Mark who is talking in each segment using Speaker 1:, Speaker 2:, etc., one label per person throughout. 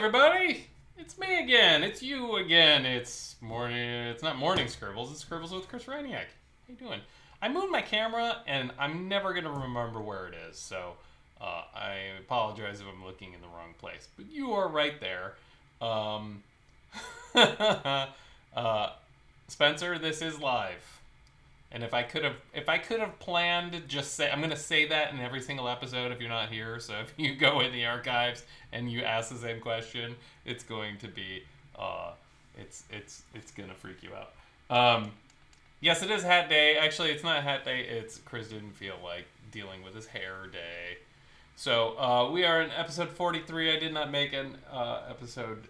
Speaker 1: everybody! It's me again. It's you again. It's morning. It's not morning Scribbles. It's Scribbles with Chris Ryniak. How you doing? I moved my camera, and I'm never gonna remember where it is. So I apologize if I'm looking in the wrong place. But you are right there. Um, Spencer, this is live. And if I could have planned, just say I'm gonna say that in every single episode if you're not here. So if you go in the archives and you ask the same question, it's going to be it's gonna freak you out. Yes, it is hat day. Actually, it's not hat day. It's Chris didn't feel like dealing with his hair day. So we are in episode 43. I did not make an episode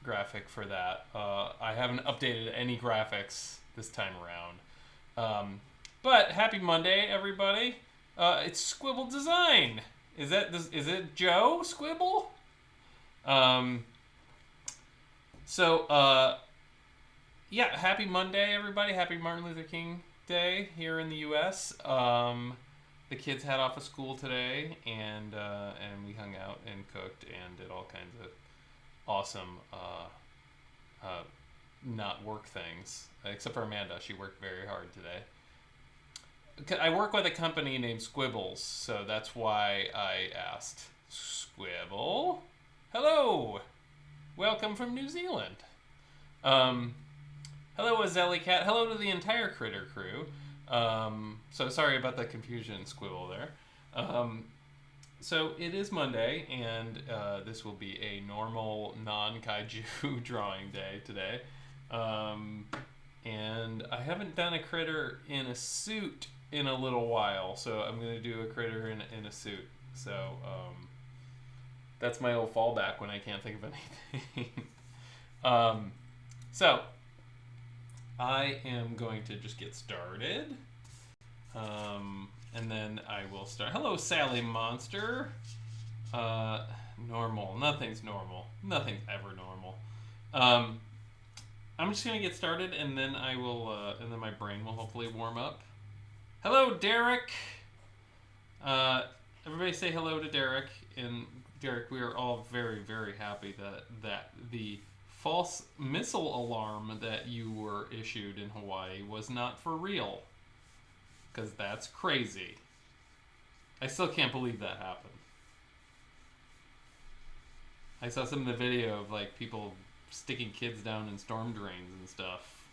Speaker 1: graphic for that. I haven't updated any graphics this time around. But happy Monday, everybody. It's Squibble Design. Is it Joe Squibble? Yeah, happy Monday, everybody. Happy Martin Luther King Day here in the U.S. The kids had off of school today, and we hung out and cooked and did all kinds of awesome not work things, except for Amanda. She worked very hard today. I work with a company named Squibbles, so that's why I asked. Squibble? Hello! Welcome from New Zealand. Hello, Azelli Cat. Hello to the entire Critter crew. So sorry about the confusion, Squibble there. So it is Monday, and this will be a normal non-kaiju drawing day today. And I haven't done a critter in a suit in a little while, so I'm going to do a critter in a suit. So that's my old fallback when I can't think of anything. So I am going to just get started. And then I will start. Hello, Sally Monster. Normal. Nothing's normal. Nothing's ever normal. I'm just gonna get started, and then I will, and then my brain will hopefully warm up. Hello, Derek. Everybody say hello to Derek. And Derek, we are all very, very happy that the false missile alarm that you were issued in Hawaii was not for real. Because that's crazy. I still can't believe that happened. I saw some of the video of like people sticking kids down in storm drains and stuff.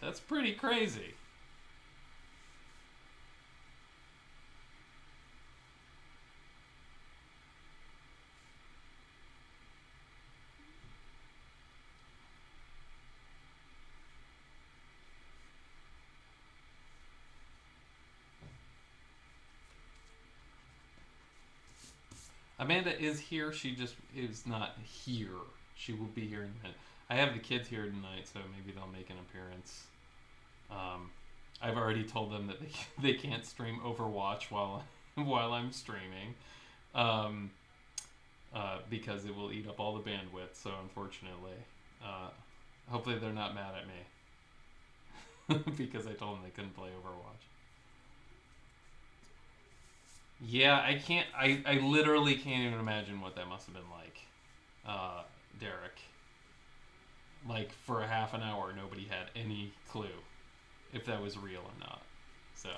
Speaker 1: That's pretty crazy. Amanda is here. She just is not here. She will be here in a minute. I have the kids here tonight, so maybe they'll make an appearance. I've already told them that they can't stream Overwatch while I'm streaming, because it will eat up all the bandwidth. So unfortunately, hopefully they're not mad at me because I told them they couldn't play Overwatch. Yeah, I can't. I literally can't even imagine what that must have been like, Derek. Like, for a half an hour, nobody had any clue if that was real or not. So.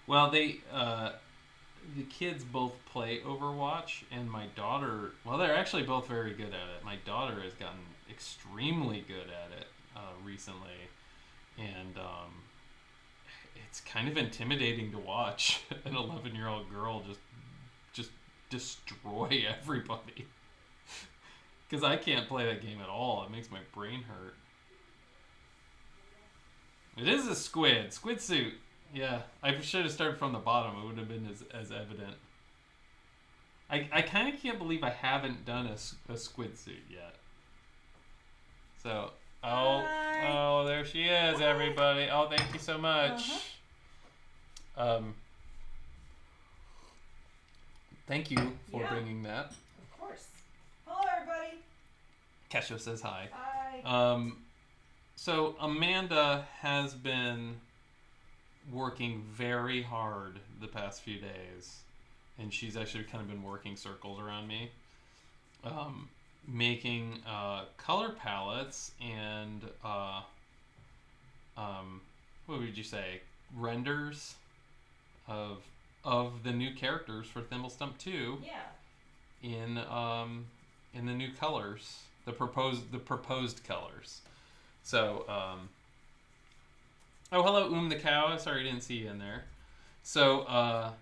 Speaker 1: Well, the kids both play Overwatch, and my daughter, well, they're actually both very good at it. My daughter has gotten extremely good at it recently, and it's kind of intimidating to watch an 11-year-old girl just destroy everybody. Because I can't play that game at all. It makes my brain hurt. It is a squid suit. Yeah, I should have started from the bottom. It would have been as evident. I kind of can't believe I haven't done a squid suit yet. So, oh, there she is, everybody. Oh, thank you so much. Thank you for bringing that.
Speaker 2: Of course. Hello, everybody.
Speaker 1: Kesho says hi.
Speaker 2: Hi.
Speaker 1: So Amanda has been working very hard the past few days, and she's actually kind of been working circles around me, making color palettes and what would you say, renders of the new characters for Thimblestump 2.
Speaker 2: Yeah.
Speaker 1: In the new colors, the proposed colors. So oh, hello, the cow. Sorry I didn't see you in there. So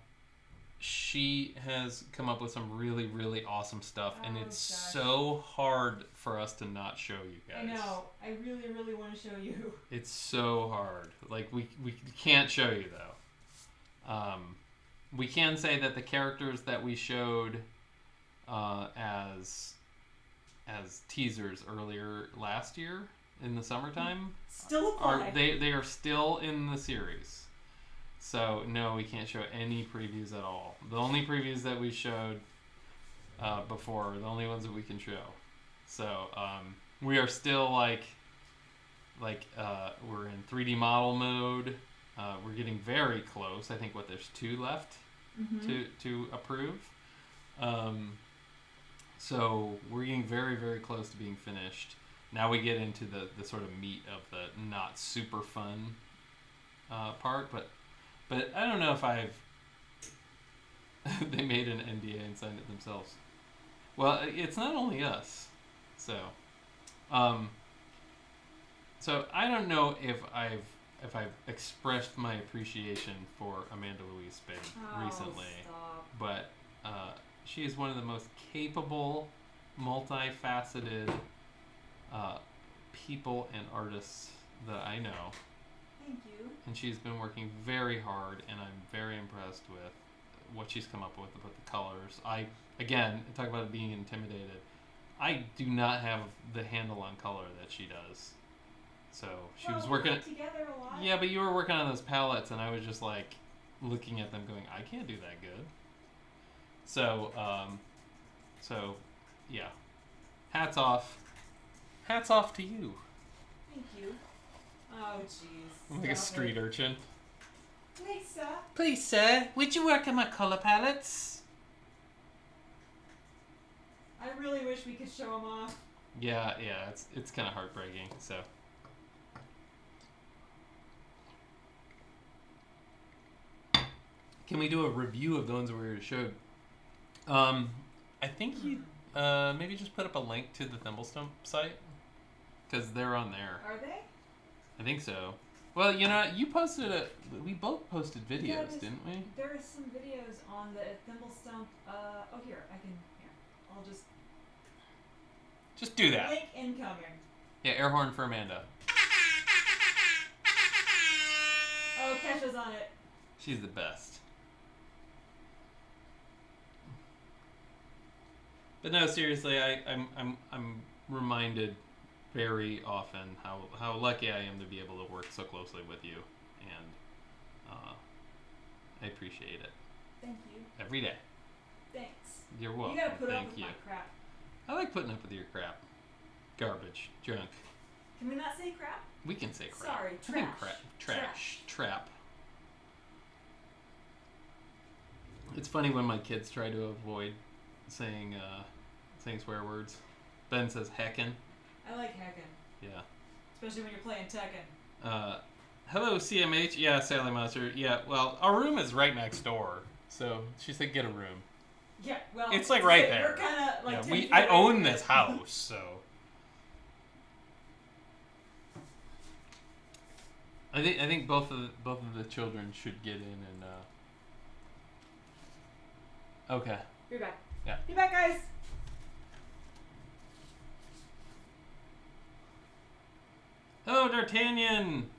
Speaker 1: she has come up with some really, really awesome stuff, and it's so hard for us to not show you guys.
Speaker 2: I know. I really, really want to show you.
Speaker 1: It's so hard. Like, we can't show you, though. We can say that the characters that we showed as teasers earlier last year in the summertime
Speaker 2: still apply.
Speaker 1: They are still in the series. So no, we can't show any previews at all. The only previews that we showed before are the only ones that we can show. So we are still like we're in 3D model mode. We're getting very close. I think there's 2 left to approve. So we're getting very, very close to being finished. Now we get into the sort of meat of the not super fun part, but I don't know if they made an NDA and signed it themselves. Well, it's not only us, so so I don't know if I've expressed my appreciation for Amanda Louise Spade recently, but she is one of the most capable, multifaceted people and artists that I know.
Speaker 2: Thank you.
Speaker 1: And she's been working very hard, and I'm very impressed with what she's come up with the colors. Again, talk about it being intimidated. I do not have the handle on color that she does. So she was working
Speaker 2: together a lot.
Speaker 1: Yeah, but you were working on those palettes, and I was just like looking at them, going, I can't do that good. So, yeah. Hats off to you.
Speaker 2: Thank you. Oh, jeez.
Speaker 1: I'm like a street urchin.
Speaker 2: Please,
Speaker 1: sir, would you work on my color palettes?
Speaker 2: I really wish we could show them off.
Speaker 1: Yeah, it's kind of heartbreaking. So. Can we do a review of the ones we already showed? I think you maybe just put up a link to the Thimblestump site, because they're on there.
Speaker 2: Are they?
Speaker 1: I think so. Well, you posted we both posted videos, didn't we?
Speaker 2: There are some videos on the Thimblestump. Here, I'll
Speaker 1: just do that.
Speaker 2: Link incoming.
Speaker 1: Yeah, air horn for Amanda.
Speaker 2: Oh, Kesha's on it.
Speaker 1: She's the best. But no, seriously, I'm reminded very often how lucky I am to be able to work so closely with you, and I appreciate it.
Speaker 2: Thank you.
Speaker 1: Every day.
Speaker 2: Thanks.
Speaker 1: You're welcome.
Speaker 2: You gotta put
Speaker 1: Thank
Speaker 2: up with
Speaker 1: you.
Speaker 2: my crap.
Speaker 1: I like putting up with your crap. Garbage. Junk.
Speaker 2: Can we not say crap?
Speaker 1: We can say crap.
Speaker 2: Sorry,
Speaker 1: I think trash. Trap. It's funny when my kids try to avoid saying swear words. Ben says heckin'.
Speaker 2: I like heckin'.
Speaker 1: Yeah.
Speaker 2: Especially when you're playing Tekken.
Speaker 1: Hello, CMH. Yeah, Sally Monster. Yeah, well, our room is right next door. So she said get a room.
Speaker 2: Yeah, well,
Speaker 1: it's like right there.
Speaker 2: We're kind of like.
Speaker 1: Yeah, I own this house, so. I think both of the children should get in and. Okay.
Speaker 2: Be back.
Speaker 1: Yeah.
Speaker 2: Be back, guys.
Speaker 1: Hello, D'Artagnan.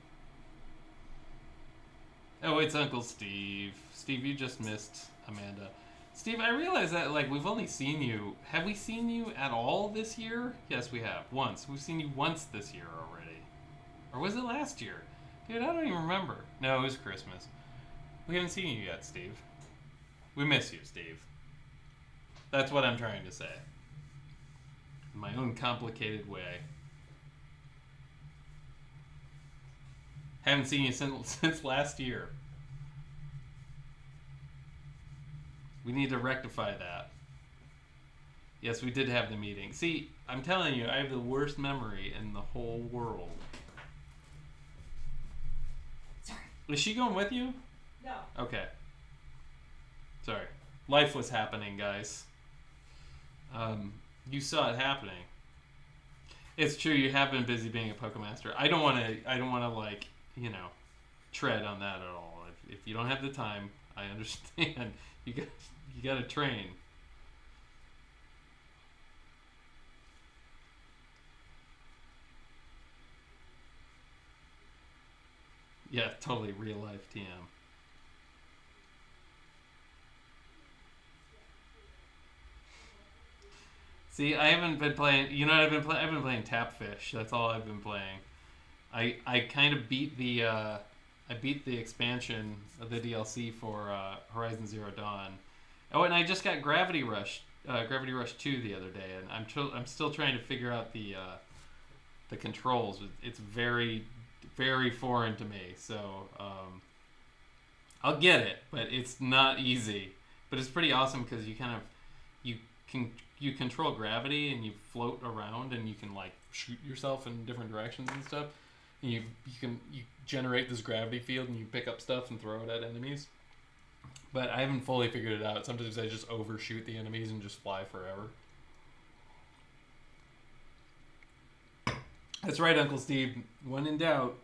Speaker 1: Oh, it's Uncle Steve. Steve, you just missed Amanda. Steve, I realize that, we've only seen you... Have we seen you at all this year? Yes, we have. Once. We've seen you once this year already. Or was it last year? Dude, I don't even remember. No, it was Christmas. We haven't seen you yet, Steve. We miss you, Steve. That's what I'm trying to say. In my own complicated way. Haven't seen you since last year. We need to rectify that. Yes, we did have the meeting. See, I'm telling you, I have the worst memory in the whole world.
Speaker 2: Sorry.
Speaker 1: Is she going with you?
Speaker 2: No.
Speaker 1: Okay. Sorry. Life was happening, guys. You saw it happening. It's true. You have been busy being a Pokemaster. I don't want to like tread on that at all. If you don't have the time, I understand. You got to train. Yeah, totally real life TM. See, I haven't been playing. You know what I've been playing? I've been playing Tapfish. That's all I've been playing. I kind of beat the expansion of the DLC for Horizon Zero Dawn. Oh, and I just got Gravity Rush 2 the other day, and I'm still trying to figure out the controls. It's very very foreign to me, so I'll get it, but it's not easy. But it's pretty awesome because you control gravity and you float around and you can like shoot yourself in different directions and stuff. And you generate this gravity field and you pick up stuff and throw it at enemies. But I haven't fully figured it out. Sometimes I just overshoot the enemies and just fly forever. That's right, Uncle Steve. When in doubt,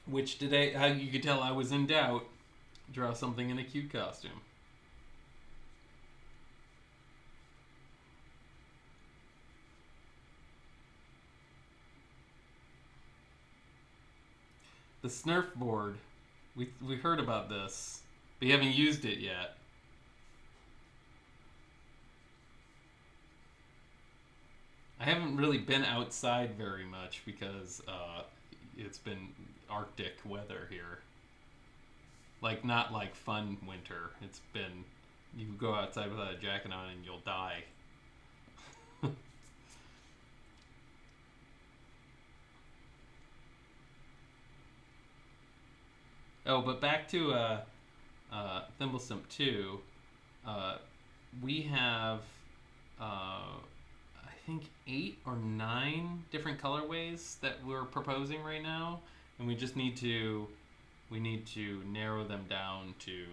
Speaker 1: which today, how you could tell I was in doubt, draw something in a cute costume. The Snurf board, we heard about this, but you haven't used it yet. I haven't really been outside very much because it's been Arctic weather here. Like, not like fun winter. It's been, you go outside without a jacket on and you'll die. Oh, but back to Thimblestump 2. We have, I think, 8 or 9 different colorways that we're proposing right now, and we just need to narrow them down to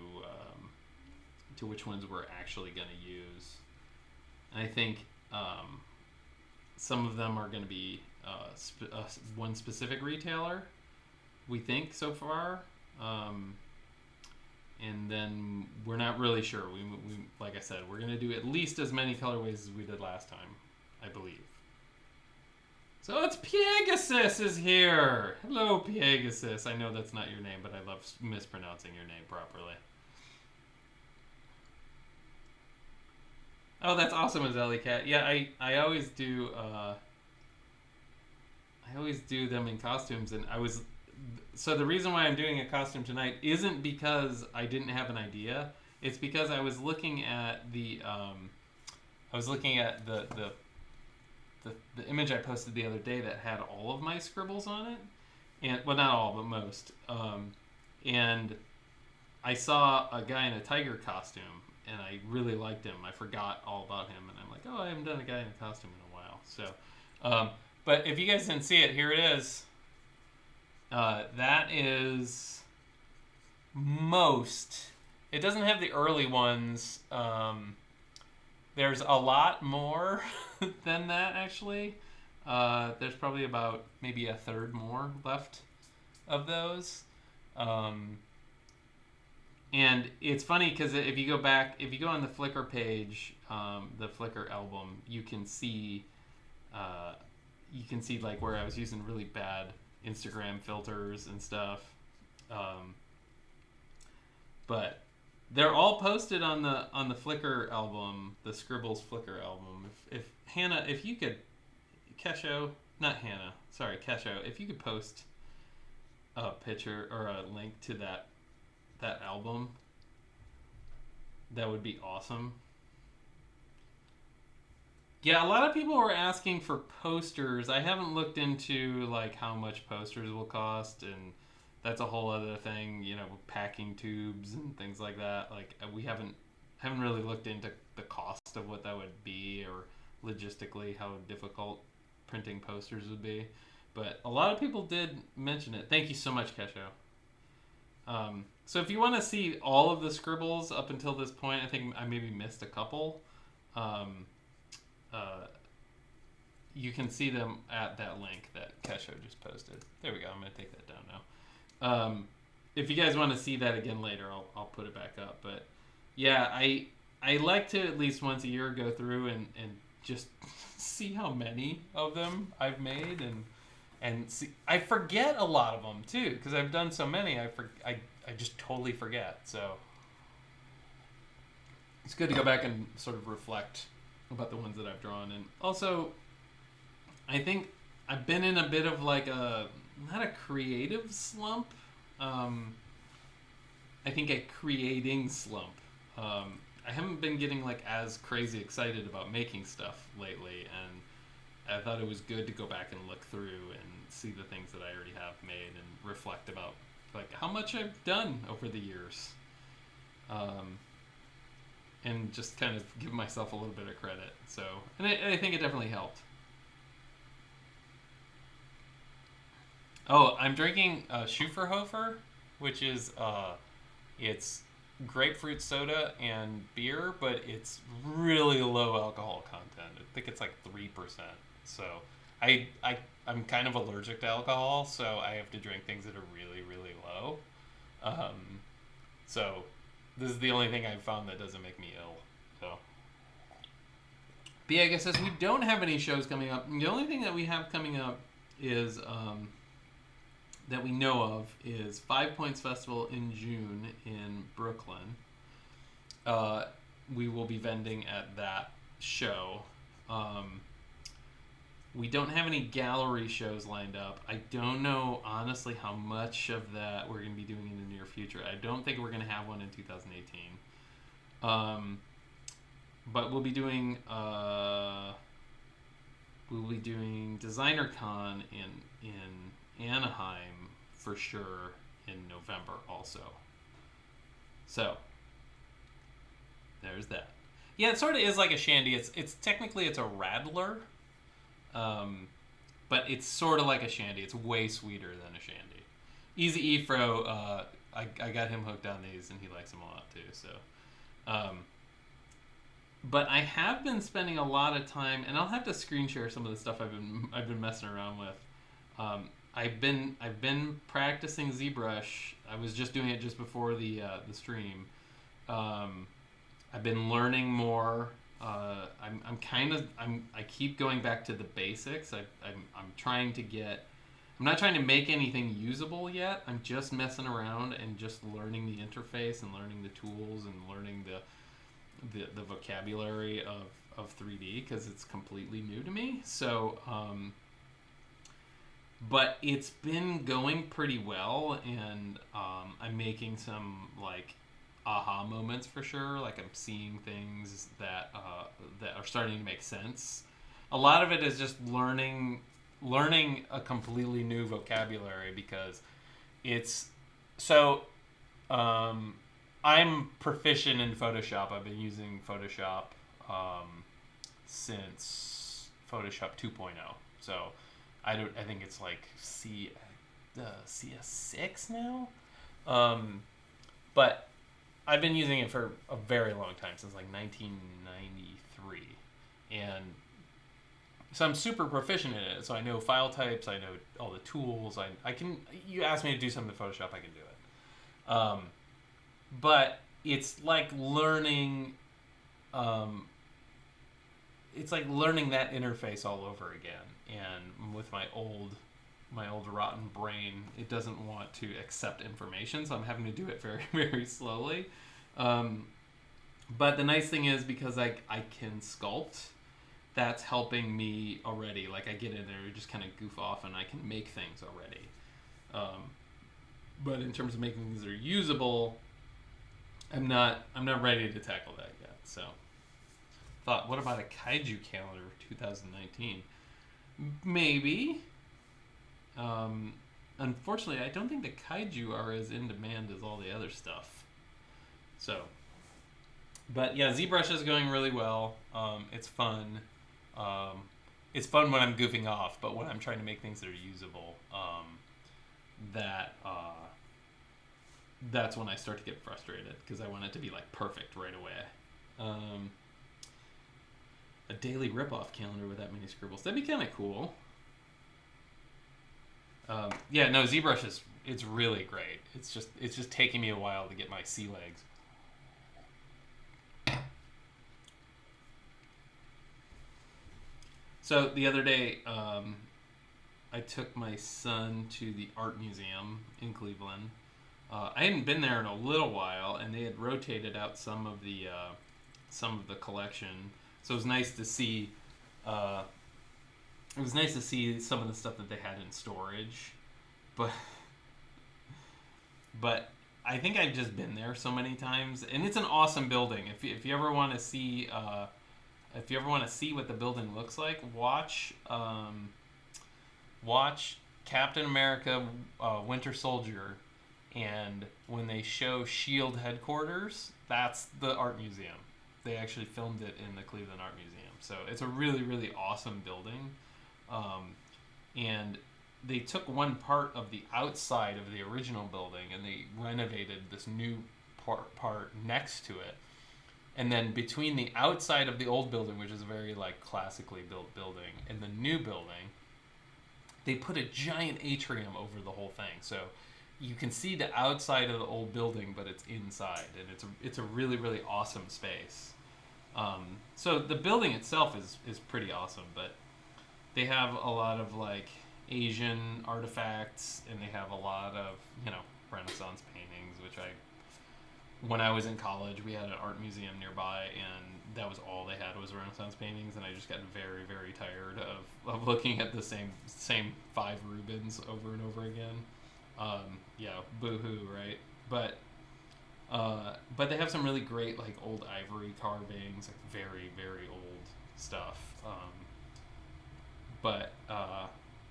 Speaker 1: which ones we're actually going to use. And I think some of them are going to be one specific retailer, we think so far. And then we're not really sure. We like I said, we're going to do at least as many colorways as we did last time, I believe. So it's Pegasus is here. Hello, Pegasus. I know that's not your name, but I love mispronouncing your name properly. Oh, that's awesome, Azeli Cat. Yeah, I always do. I always do them in costumes, and so the reason why I'm doing a costume tonight isn't because I didn't have an idea. It's because I was looking at the image I posted the other day that had all of my scribbles on it, and well, not all, but most. And I saw a guy in a tiger costume, and I really liked him. I forgot all about him, and I'm like, oh, I haven't done a guy in a costume in a while. So, but if you guys didn't see it, here it is. That is most. It doesn't have the early ones. There's a lot more than that, actually. There's probably about maybe a third more left of those. And it's funny because if you go on the Flickr page, the Flickr album, you can see like where I was using really bad Instagram filters and stuff. But they're all posted on the Flickr album, the Scribbles Flickr album. If Hannah, if you could, Kesho, not Hannah, sorry, Kesho, if you could post a picture or a link to that album, that would be awesome. Yeah, a lot of people were asking for posters. I haven't looked into like how much posters will cost, and that's a whole other thing, packing tubes and things like that. Like I haven't really looked into the cost of what that would be or logistically how difficult printing posters would be. But a lot of people did mention it. Thank you so much, Kesho. So if you want to see all of the scribbles up until this point, I think I maybe missed a couple. Um, you can see them at that link that Kesho just posted. There we go. I'm going to take that down now. If you guys want to see that again later, I'll put it back up. But yeah, I like to at least once a year go through and just see how many of them I've made and see. I forget a lot of them too because I've done so many. I just totally forget. So it's good to go back and sort of reflect about the ones that I've drawn. And also, I think I've been in a bit of like not a creative slump. I think a creating slump. I haven't been getting like as crazy excited about making stuff lately, and I thought it was good to go back and look through and see the things that I already have made and reflect about like how much I've done over the years. And just kind of give myself a little bit of credit. So, and I think it definitely helped. Oh, I'm drinking Schufferhofer, which is it's grapefruit soda and beer, but it's really low alcohol content. I think it's like 3%. So I'm kind of allergic to alcohol, so I have to drink things that are really, really low. So this is the only thing I've found that doesn't make me ill. So, but yeah, I guess as we don't have any shows coming up, the only thing that we have coming up is that we know of is 5 Points Festival in June in Brooklyn. We will be vending at that show. We don't have any gallery shows lined up. I don't know, honestly, how much of that we're going to be doing in the near future. I don't think we're going to have one in 2018. But we'll be doing Designer Con in Anaheim for sure in November also. So there's that. Yeah, it sort of is like a shandy. It's technically it's a radler. But it's sort of like a shandy. It's way sweeter than a shandy. Easy Efro, I got him hooked on these, and he likes them a lot too. So, but I have been spending a lot of time, and I'll have to screen share some of the stuff I've been messing around with. I've been practicing ZBrush. I was just doing it just before the stream. I've been learning more. I keep going back to the basics. I'm trying to get. I'm not trying to make anything usable yet. I'm just messing around and just learning the interface and learning the tools and learning the vocabulary of 3D because it's completely new to me. So, but it's been going pretty well, and I'm making some like aha moments for sure. Like I'm seeing things that are starting to make sense. A lot of it is just learning a completely new vocabulary because it's so I'm proficient in Photoshop. I've been using Photoshop since Photoshop 2.0. So I think it's like CS6 now. But I've been using it for a very long time, since like 1993. And so I'm super proficient in it. So I know file types, I know all the tools. I can, you ask me to do something in Photoshop, I can do it. But it's like learning, that interface all over again. And with my old rotten brain, it doesn't want to accept information, so I'm having to do it very, very slowly. But the nice thing is, because I can sculpt, that's helping me already. Like I get in there, just kind of goof off, and I can make things already. But in terms of making things that are usable, I'm not ready to tackle that yet. So, thought, what about a kaiju calendar for 2019? Maybe. Unfortunately, I don't think the kaiju are as in demand as all the other stuff. So, But yeah, ZBrush is going really well. It's fun. Um, it's fun when I'm goofing off, but when I'm trying to make things that are usable, that that's when I start to get frustrated because I want it to be like perfect right away. Um, a daily rip-off calendar with that many scribbles. That'd be kind of cool. Yeah, no, ZBrush it's really great. It's just taking me a while to get my sea legs. So the other day, I took my son to the art museum in Cleveland. I hadn't been there in a little while, and they had rotated out some of the collection. So it was nice to see. It was nice to see some of the stuff that they had in storage, but I think I've just been there so many times, and it's an awesome building. If you ever want to see what the building looks like, watch Captain America, Winter Soldier, and when they show Shield headquarters, that's the art museum. They actually filmed it in the Cleveland Art Museum, so it's a really really awesome building, and they took one part of the outside of the original building and they renovated this new part next to it. And then between the outside of the old building, which is a very like classically built building, and the new building, they put a giant atrium over the whole thing. So you can see the outside of the old building, but it's inside, and it's a really really awesome space. So the building itself is pretty awesome, but they have a lot of like Asian artifacts, and they have a lot of Renaissance paintings, which when I was in college, we had an art museum nearby, and that was all they had was Renaissance paintings, and I just got very, very tired of looking at the same 5 Rubens over and over again. Yeah, boo-hoo, right? But they have some really great like old ivory carvings, like very, very old stuff.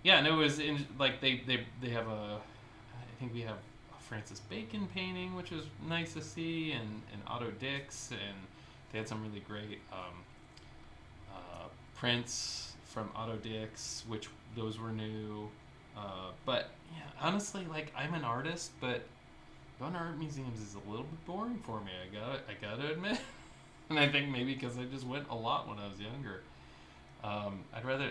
Speaker 1: Yeah, and it was like they have I think we have a Francis Bacon painting, which was nice to see, and Otto Dix, and they had some really great prints from Otto Dix, which those were new. But yeah, honestly, like I'm an artist, but going to art museums is a little bit boring for me. I gotta admit, and I think maybe because I just went a lot when I was younger. I'd rather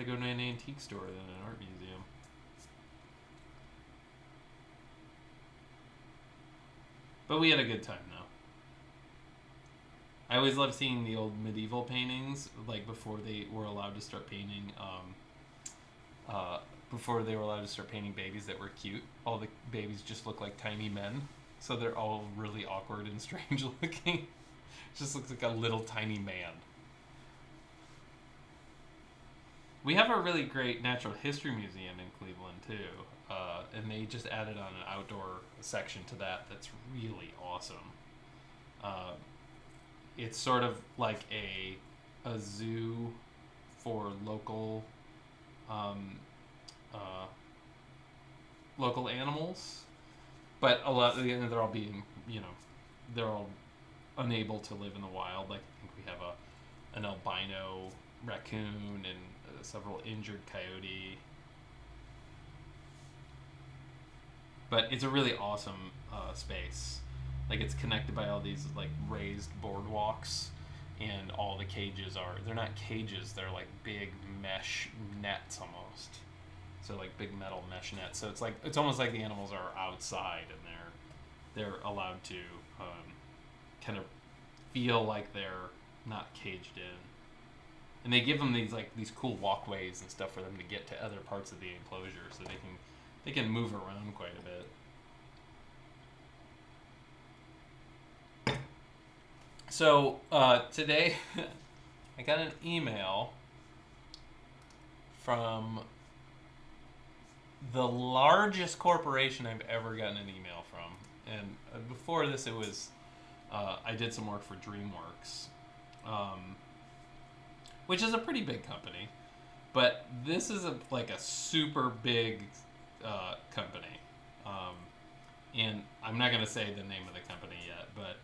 Speaker 1: go to an antique store than an art museum. But we had a good time though. I always loved seeing the old medieval paintings, like before they were allowed to start painting. Before they were allowed to start painting babies that were cute, all the babies just look like tiny men, so they're all really awkward and strange looking. It just looks like a little tiny man. We have a really great natural history museum in Cleveland too, and they just added on an outdoor section to that that's really awesome. It's sort of like a zoo for local animals, but a lot they're all being they're all unable to live in the wild. Like I think we have an albino raccoon and several injured coyote. But it's a really awesome space. Like it's connected by all these like raised boardwalks, and all the cages they're not cages, they're like big mesh nets almost. So like big metal mesh nets. So it's almost like the animals are outside, and they're allowed to kind of feel like they're not caged in. And they give them these cool walkways and stuff for them to get to other parts of the enclosure, so they can move around quite a bit. So today I got an email from the largest corporation I've ever gotten an email from, and before this it was I did some work for DreamWorks. Which is a pretty big company, but this is a super big company, and I'm not going to say the name of the company yet, but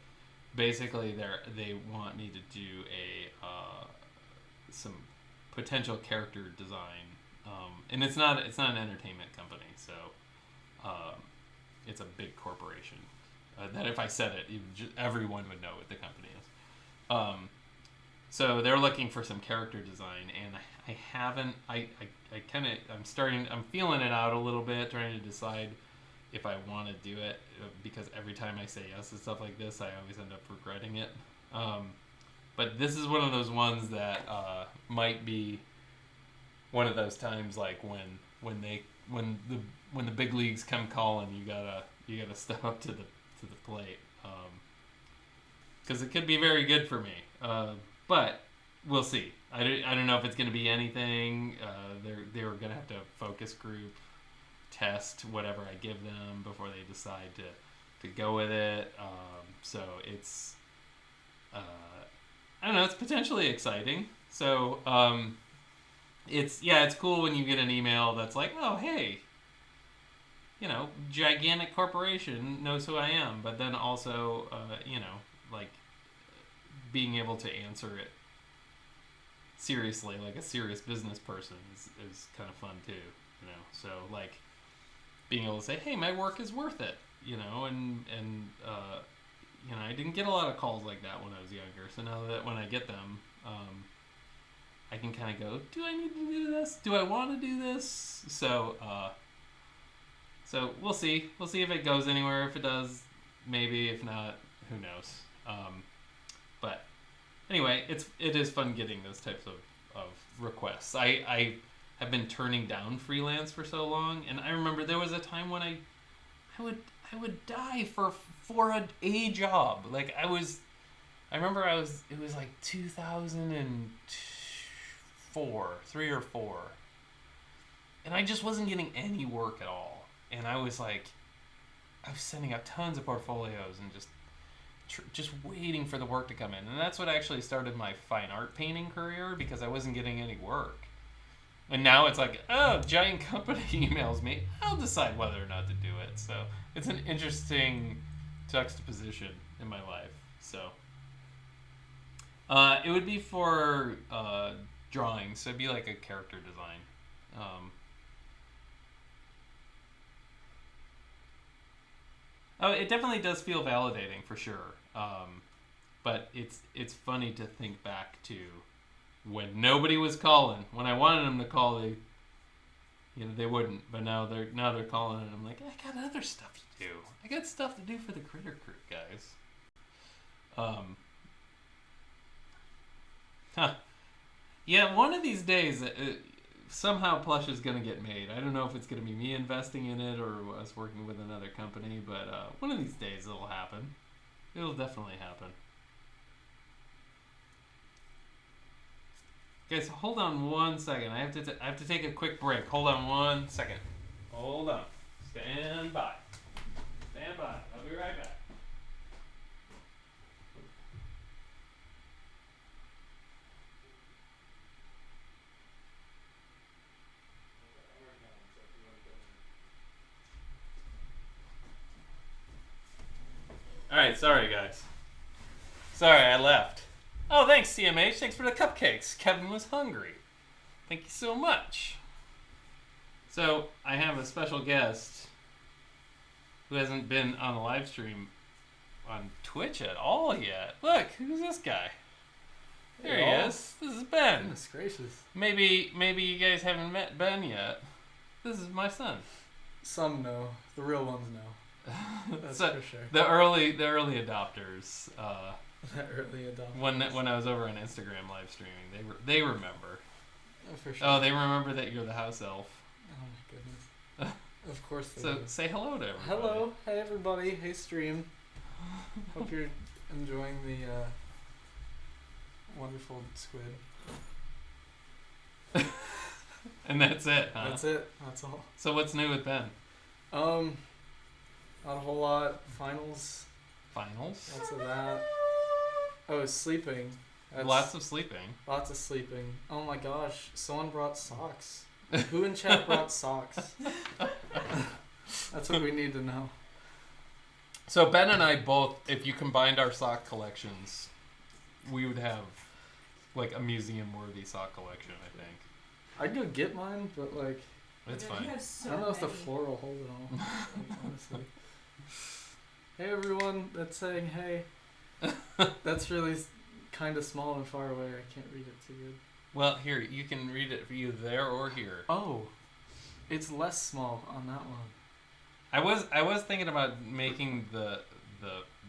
Speaker 1: basically they want me to do some potential character design, and it's not an entertainment company, so it's a big corporation. That if I said it, everyone would know what the company is. So they're looking for some character design, and I haven't. I'm feeling it out a little bit, trying to decide if I want to do it, because every time I say yes to stuff like this, I always end up regretting it. But this is one of those ones that might be one of those times, like when the big leagues come calling, you gotta step up to the plate, because it could be very good for me. But we'll see. I don't know if it's going to be anything. They were going to have to focus group test whatever I give them before they decide to go with it. So it's I don't know. It's potentially exciting. So it's cool when you get an email that's like, oh hey, gigantic corporation knows who I am, but then also like being able to answer it seriously, like a serious business person, is kind of fun too. So like being able to say, hey, my work is worth it, and I didn't get a lot of calls like that when I was younger. So now that when I get them, I can kind of go, do I need to do this? Do I want to do this? So we'll see. We'll see if it goes anywhere. If it does, maybe. If not, who knows? But anyway, it is fun getting those types of requests. I have been turning down freelance for so long, and I remember there was a time when I would die for a job. Like it was like 2004, 3 or 4, and I just wasn't getting any work at all. And I was sending out tons of portfolios and just waiting for the work to come in. And that's what actually started my fine art painting career, because I wasn't getting any work. And now it's like, oh, giant company emails me. I'll decide whether or not to do it. So it's an interesting juxtaposition in my life. So it would be for drawing. So it'd be like a character design. Oh, it definitely does feel validating for sure. But it's funny to think back to when nobody was calling. When I wanted them to call, they wouldn't. But now they're calling, and I'm like, I got other stuff to do. I got stuff to do for the Critter Crew guys. Yeah, one of these days, somehow Plush is going to get made. I don't know if it's going to be me investing in it or us working with another company, but one of these days it'll happen. It'll definitely happen. Guys, hold on 1 second. I have to take a quick break. Hold on 1 second. Hold on. Stand by. I'll be right back. Alright, sorry guys. Sorry, I left. Oh, thanks CMH. Thanks for the cupcakes. Kevin was hungry. Thank you so much. So, I have a special guest who hasn't been on a live stream on Twitch at all yet. Look, who's this guy? There he is. This is Ben.
Speaker 3: Goodness gracious.
Speaker 1: Maybe you guys haven't met Ben yet. This is my son.
Speaker 3: Some know. The real ones know. That's
Speaker 1: so,
Speaker 3: for sure.
Speaker 1: The early adopters.
Speaker 3: The early adopters.
Speaker 1: When I was over on Instagram live streaming, they remember.
Speaker 3: Oh, for sure.
Speaker 1: Oh, they remember that you're the house elf.
Speaker 3: Oh my goodness. Of course they
Speaker 1: So
Speaker 3: do.
Speaker 1: say hello to everybody.
Speaker 3: Hello. Hey everybody. Hey stream. Hope you're enjoying the wonderful squid.
Speaker 1: And that's it, huh?
Speaker 3: That's it. That's all.
Speaker 1: So what's new with Ben?
Speaker 3: Not a whole lot. Finals.
Speaker 1: Finals?
Speaker 3: Lots of that. Oh, sleeping.
Speaker 1: Lots of sleeping.
Speaker 3: Lots of sleeping. Oh my gosh. Someone brought socks. Who in chat brought socks? That's what we need to know.
Speaker 1: So Ben and I both, if you combined our sock collections, we would have like a museum-worthy sock collection, I think.
Speaker 3: I'd go get mine, but like,
Speaker 1: It's
Speaker 2: You
Speaker 1: fine.
Speaker 2: have so
Speaker 3: I don't know if the
Speaker 2: many.
Speaker 3: floor will hold it all. Honestly. Hey everyone, that's saying hey. That's really kind of small and far away. I can't read it too good.
Speaker 1: Well, here, you can read it for you there or here.
Speaker 3: Oh, it's less small on that one.
Speaker 1: I was thinking about making the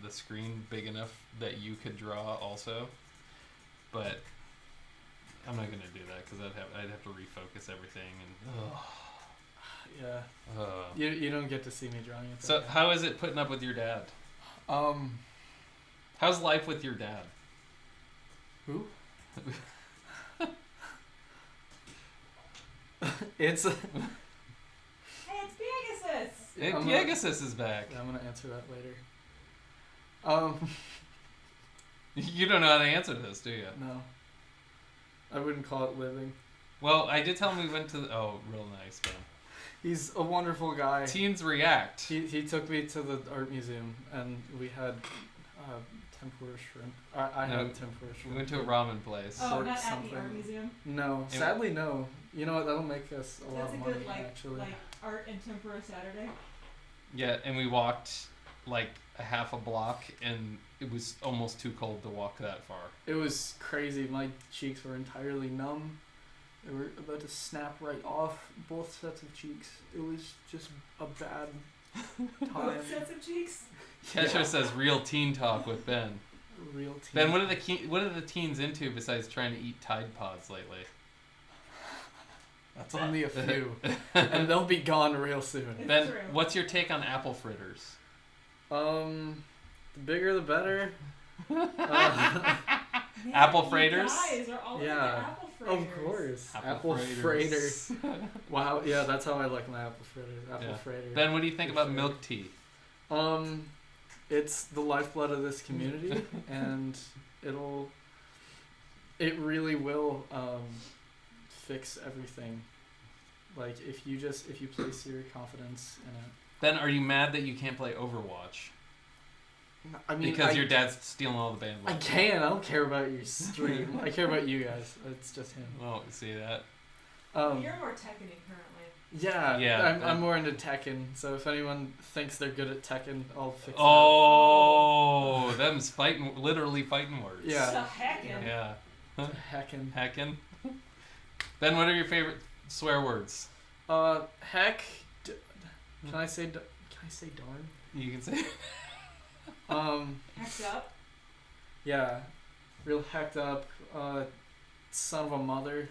Speaker 1: screen big enough that you could draw also, but I'm not gonna do that because I'd have to refocus everything and.
Speaker 3: Yeah.
Speaker 1: Uh.
Speaker 3: You don't get to see me drawing it.
Speaker 1: So how is it putting up with your dad? How's life with your dad?
Speaker 3: Who? It's.
Speaker 2: Hey, it's Pegasus!
Speaker 1: Pegasus is back.
Speaker 3: I'm gonna answer that later.
Speaker 1: You don't know how to answer this, do you?
Speaker 3: No. I wouldn't call it living.
Speaker 1: Well, I did tell him we went to. Real nice, man.
Speaker 3: He's a wonderful guy.
Speaker 1: Teens react.
Speaker 3: He took me to the art museum and we had tempura shrimp. I had tempura shrimp.
Speaker 1: We went to a ramen place.
Speaker 2: Oh,
Speaker 3: Or
Speaker 2: not at the
Speaker 3: something.
Speaker 2: art museum?
Speaker 3: No, sadly no. You know what? That'll make us a lot
Speaker 2: That's a
Speaker 3: of money
Speaker 2: good,
Speaker 3: actually.
Speaker 2: like art and tempura Saturday.
Speaker 1: Yeah, and we walked like a half a block, and it was almost too cold to walk that far.
Speaker 3: It was crazy. My cheeks were entirely numb. They were about to snap right off. Both sets of cheeks. It was just a bad time.
Speaker 2: Both sets of cheeks?
Speaker 1: Kesha says real teen talk with Ben.
Speaker 3: Real teen.
Speaker 1: Ben, what are the teens into besides trying to eat Tide Pods lately?
Speaker 3: That's only a few, and they'll be gone real soon.
Speaker 2: It's
Speaker 1: Ben,
Speaker 2: true.
Speaker 1: what's your take on apple fritters?
Speaker 3: The bigger the better.
Speaker 2: Man,
Speaker 1: Apple
Speaker 2: you
Speaker 1: freighters?
Speaker 2: guys are all
Speaker 3: Yeah,
Speaker 2: into apple freighters.
Speaker 3: Of course.
Speaker 1: Apple
Speaker 3: freighters. Wow, yeah, that's how I like my apple fritters. Apple
Speaker 1: Yeah.
Speaker 3: fritters.
Speaker 1: Ben, what do you think
Speaker 3: For
Speaker 1: about
Speaker 3: sure.
Speaker 1: milk tea?
Speaker 3: It's the lifeblood of this community, and it really will fix everything. Like if you place your confidence in it.
Speaker 1: Ben, are you mad that you can't play Overwatch?
Speaker 3: I mean,
Speaker 1: Because your dad's stealing all the bandwidth.
Speaker 3: I can. I don't care about your stream. I care about you guys. It's just him.
Speaker 1: Oh, see that?
Speaker 2: You're more Tekken currently.
Speaker 3: Yeah.
Speaker 1: Yeah,
Speaker 3: I'm more into Tekken. So if anyone thinks they're good at Tekken, I'll fix
Speaker 1: Oh, them's literally fighting words.
Speaker 3: Yeah.
Speaker 2: So heckin'.
Speaker 1: Yeah.
Speaker 3: that. Heckin'.
Speaker 1: Heckin'. Ben, what are your favorite swear words?
Speaker 3: Heck. Can I say darn?
Speaker 1: You can say.
Speaker 2: Hecked up.
Speaker 3: Yeah. Real hecked up. Son of a mother.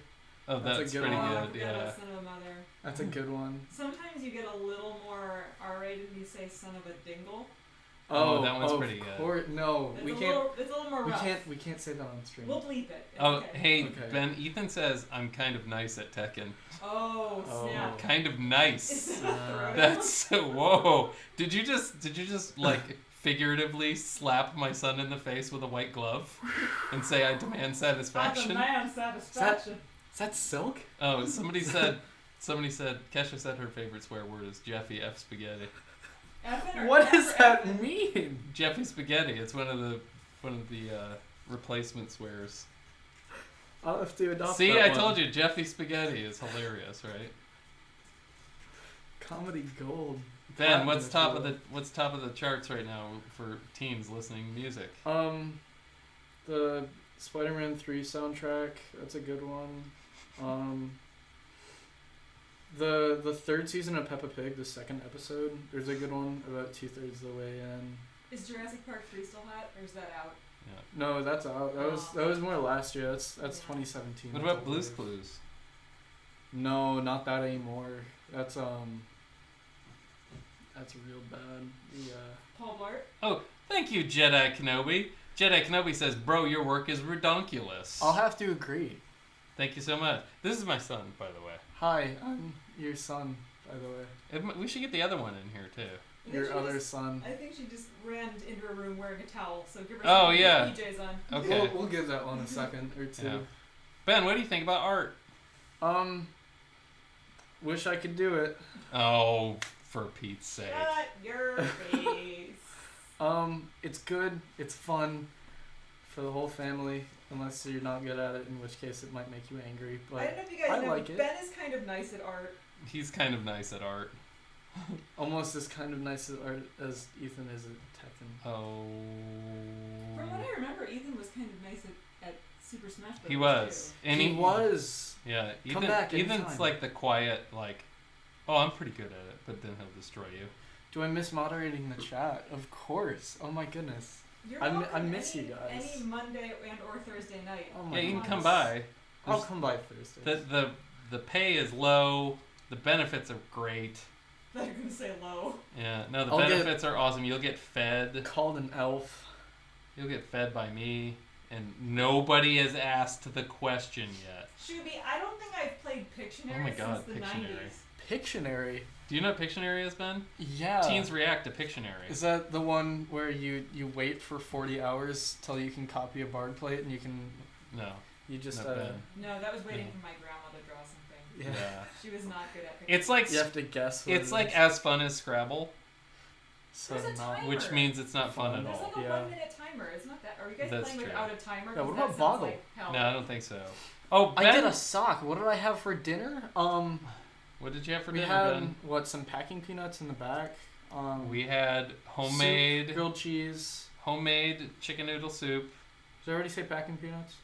Speaker 1: Oh,
Speaker 3: That's a
Speaker 1: that's
Speaker 3: good
Speaker 1: pretty
Speaker 3: one.
Speaker 1: good.
Speaker 2: Yeah.
Speaker 1: Yeah.
Speaker 2: Son of a mother.
Speaker 3: That's a good one.
Speaker 2: Sometimes you get a little more R-rated and you say son of a dingle.
Speaker 1: Oh, that one's
Speaker 3: of
Speaker 1: pretty good.
Speaker 3: course. No,
Speaker 2: It's
Speaker 3: we
Speaker 2: a
Speaker 3: can't.
Speaker 2: Little, it's a little more rough.
Speaker 3: We can't say that on stream.
Speaker 2: We'll bleep it. It's
Speaker 1: Oh,
Speaker 2: okay.
Speaker 1: hey,
Speaker 3: Okay.
Speaker 1: Ben, Ethan says I'm kind of nice at Tekken.
Speaker 2: Oh, snap.
Speaker 3: Oh.
Speaker 1: Kind of
Speaker 2: Is
Speaker 1: nice.
Speaker 2: it a throw?
Speaker 1: That's whoa. Did you just like figuratively slap my son in the face with a white glove and say I demand
Speaker 2: That's a
Speaker 1: satisfaction?
Speaker 2: man satisfaction.
Speaker 3: Is that silk?
Speaker 1: Oh, somebody said Kesha said her favorite swear word is Jeffy F Spaghetti.
Speaker 2: Effing or
Speaker 3: What does
Speaker 2: F or
Speaker 3: that
Speaker 2: effing?
Speaker 3: mean?
Speaker 1: Jeffy Spaghetti. It's one of the replacement swears.
Speaker 3: I'll have to adopt
Speaker 1: See,
Speaker 3: that
Speaker 1: I
Speaker 3: one.
Speaker 1: told you, Jeffy Spaghetti is hilarious, right?
Speaker 3: Comedy gold.
Speaker 1: Ben,
Speaker 3: Platinum,
Speaker 1: what's
Speaker 3: if
Speaker 1: top
Speaker 3: you
Speaker 1: of
Speaker 3: will.
Speaker 1: what's top of the charts right now for teens listening to music?
Speaker 3: The Spider-Man 3 soundtrack. That's a good one. The third season of Peppa Pig, the second episode. There's a good one about 2/3 of the way in.
Speaker 2: Is Jurassic Park 3 still hot, or is that out?
Speaker 3: No, that's out. That was more last year. That's 2017.
Speaker 1: What
Speaker 3: That's
Speaker 1: about Blue's
Speaker 3: older.
Speaker 1: Clues?
Speaker 3: No, not that anymore. That's real bad.
Speaker 2: Paul Blart?
Speaker 1: Oh, thank you, Jedi Kenobi. Jedi Kenobi says, "Bro, your work is redonkulous."
Speaker 3: I'll have to agree.
Speaker 1: Thank you so much. This is my son, by the way.
Speaker 3: Hi, I'm your son, by the way.
Speaker 1: We should get the other one in here too.
Speaker 2: I think
Speaker 3: Your
Speaker 2: she
Speaker 3: other
Speaker 2: just-
Speaker 3: son.
Speaker 2: I think she just ran into a room wearing a towel, so give her
Speaker 1: Oh,
Speaker 2: some
Speaker 1: yeah.
Speaker 2: PJs on.
Speaker 1: Okay.
Speaker 3: We'll give that one a second or two.
Speaker 1: Yeah. Ben, what do you think about art?
Speaker 3: Wish I could do it.
Speaker 1: Oh, for Pete's sake.
Speaker 2: Shut your face.
Speaker 3: It's good. It's fun for the whole family, unless you're not good at it, in which case it might make you angry. But
Speaker 2: I don't know if you guys know,
Speaker 3: like it.
Speaker 2: Ben is kind of nice at art.
Speaker 1: He's kind of nice at art.
Speaker 3: Almost as kind of nice at art as Ethan is at Tekken.
Speaker 1: Oh.
Speaker 2: From what I remember, Ethan was kind of nice at Super Smash Bros.
Speaker 1: He was.
Speaker 2: Too.
Speaker 1: And
Speaker 3: He was.
Speaker 1: Yeah,
Speaker 3: Come
Speaker 1: Ethan,
Speaker 3: back
Speaker 1: Ethan's
Speaker 3: anytime.
Speaker 1: like the quiet, like, oh, I'm pretty good at it, but then he'll destroy you.
Speaker 3: Do I miss moderating the chat? Of course. Oh my goodness.
Speaker 2: You're
Speaker 3: I
Speaker 2: welcome
Speaker 3: miss you guys.
Speaker 2: Any Monday and or Thursday night.
Speaker 3: Oh my
Speaker 1: Yeah, you can come
Speaker 3: goodness.
Speaker 1: by.
Speaker 3: I'll come by Thursday.
Speaker 1: The pay is low. The benefits are great.
Speaker 2: I thought you were gonna say low.
Speaker 1: Yeah, no, the
Speaker 3: I'll get-
Speaker 1: benefits are awesome. You'll get fed.
Speaker 3: Called an elf.
Speaker 1: You'll get fed by me, and nobody has asked the question yet.
Speaker 2: Shuby, I don't think I've played Pictionary
Speaker 1: Oh my God,
Speaker 2: since the
Speaker 1: Pictionary.
Speaker 2: 90s.
Speaker 3: Pictionary.
Speaker 1: Do you know what Pictionary is, Ben?
Speaker 3: Yeah.
Speaker 1: Teens react to Pictionary.
Speaker 3: Is that the one where you wait for 40 hours till you can copy a bard plate and you can
Speaker 1: No.
Speaker 3: you just
Speaker 1: No, Ben.
Speaker 2: No, that was waiting
Speaker 1: Yeah.
Speaker 2: for my grandma to draw something.
Speaker 3: yeah.
Speaker 2: She was not good at Pictionary.
Speaker 1: It's like
Speaker 3: You have to guess what
Speaker 1: it's
Speaker 3: it
Speaker 1: like
Speaker 3: is.
Speaker 1: as fun as Scrabble,
Speaker 3: So
Speaker 2: There's a
Speaker 3: not
Speaker 2: timer.
Speaker 1: which means it's not fun at
Speaker 2: There's
Speaker 1: all.
Speaker 2: like a
Speaker 3: Yeah.
Speaker 2: 1 minute timer. It's not that. Are you guys
Speaker 1: That's
Speaker 2: playing
Speaker 1: true.
Speaker 2: without a timer?
Speaker 3: Yeah, what
Speaker 2: 'Cause
Speaker 3: about
Speaker 2: that sounds
Speaker 3: Boggle?
Speaker 2: like hell.
Speaker 1: No, I don't think so. Oh,
Speaker 3: I
Speaker 1: Ben,
Speaker 3: get a sock. What did I have for dinner?
Speaker 1: what did you have for
Speaker 3: We
Speaker 1: dinner,
Speaker 3: had
Speaker 1: Ben?
Speaker 3: what, some packing peanuts in the back.
Speaker 1: We had homemade
Speaker 3: soup, grilled cheese.
Speaker 1: chicken noodle soup,
Speaker 3: Did I already say packing peanuts?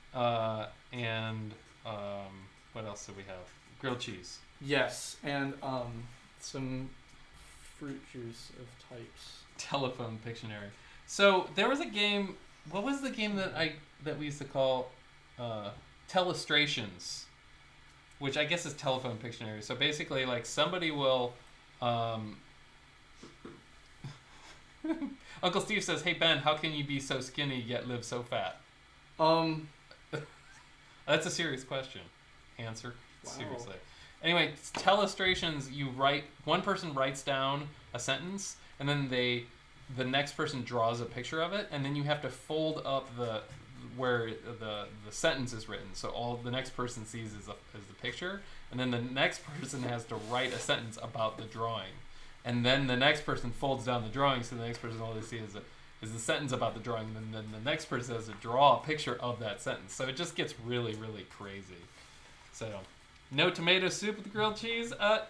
Speaker 1: and what else did we have? Grilled cheese.
Speaker 3: Yes, and some fruit juice of types.
Speaker 1: Telephone Pictionary. So there was a game. What was the game that we used to call Telestrations, which I guess is Telephone Pictionary. So basically, like somebody will. Uncle Steve says, "Hey Ben, how can you be so skinny yet live so fat?" That's a serious question. Answer
Speaker 3: Wow.
Speaker 1: seriously. Anyway, Telestrations. One person writes down a sentence, and then the next person draws a picture of it, and then you have to fold up where the sentence is written. So all the next person sees is the picture, and then the next person has to write a sentence about the drawing, and then the next person folds down the drawing, so the next person all they see is the sentence about the drawing, and then the next person has to draw a picture of that sentence. So it just gets really, really crazy. So, no tomato soup with grilled cheese. I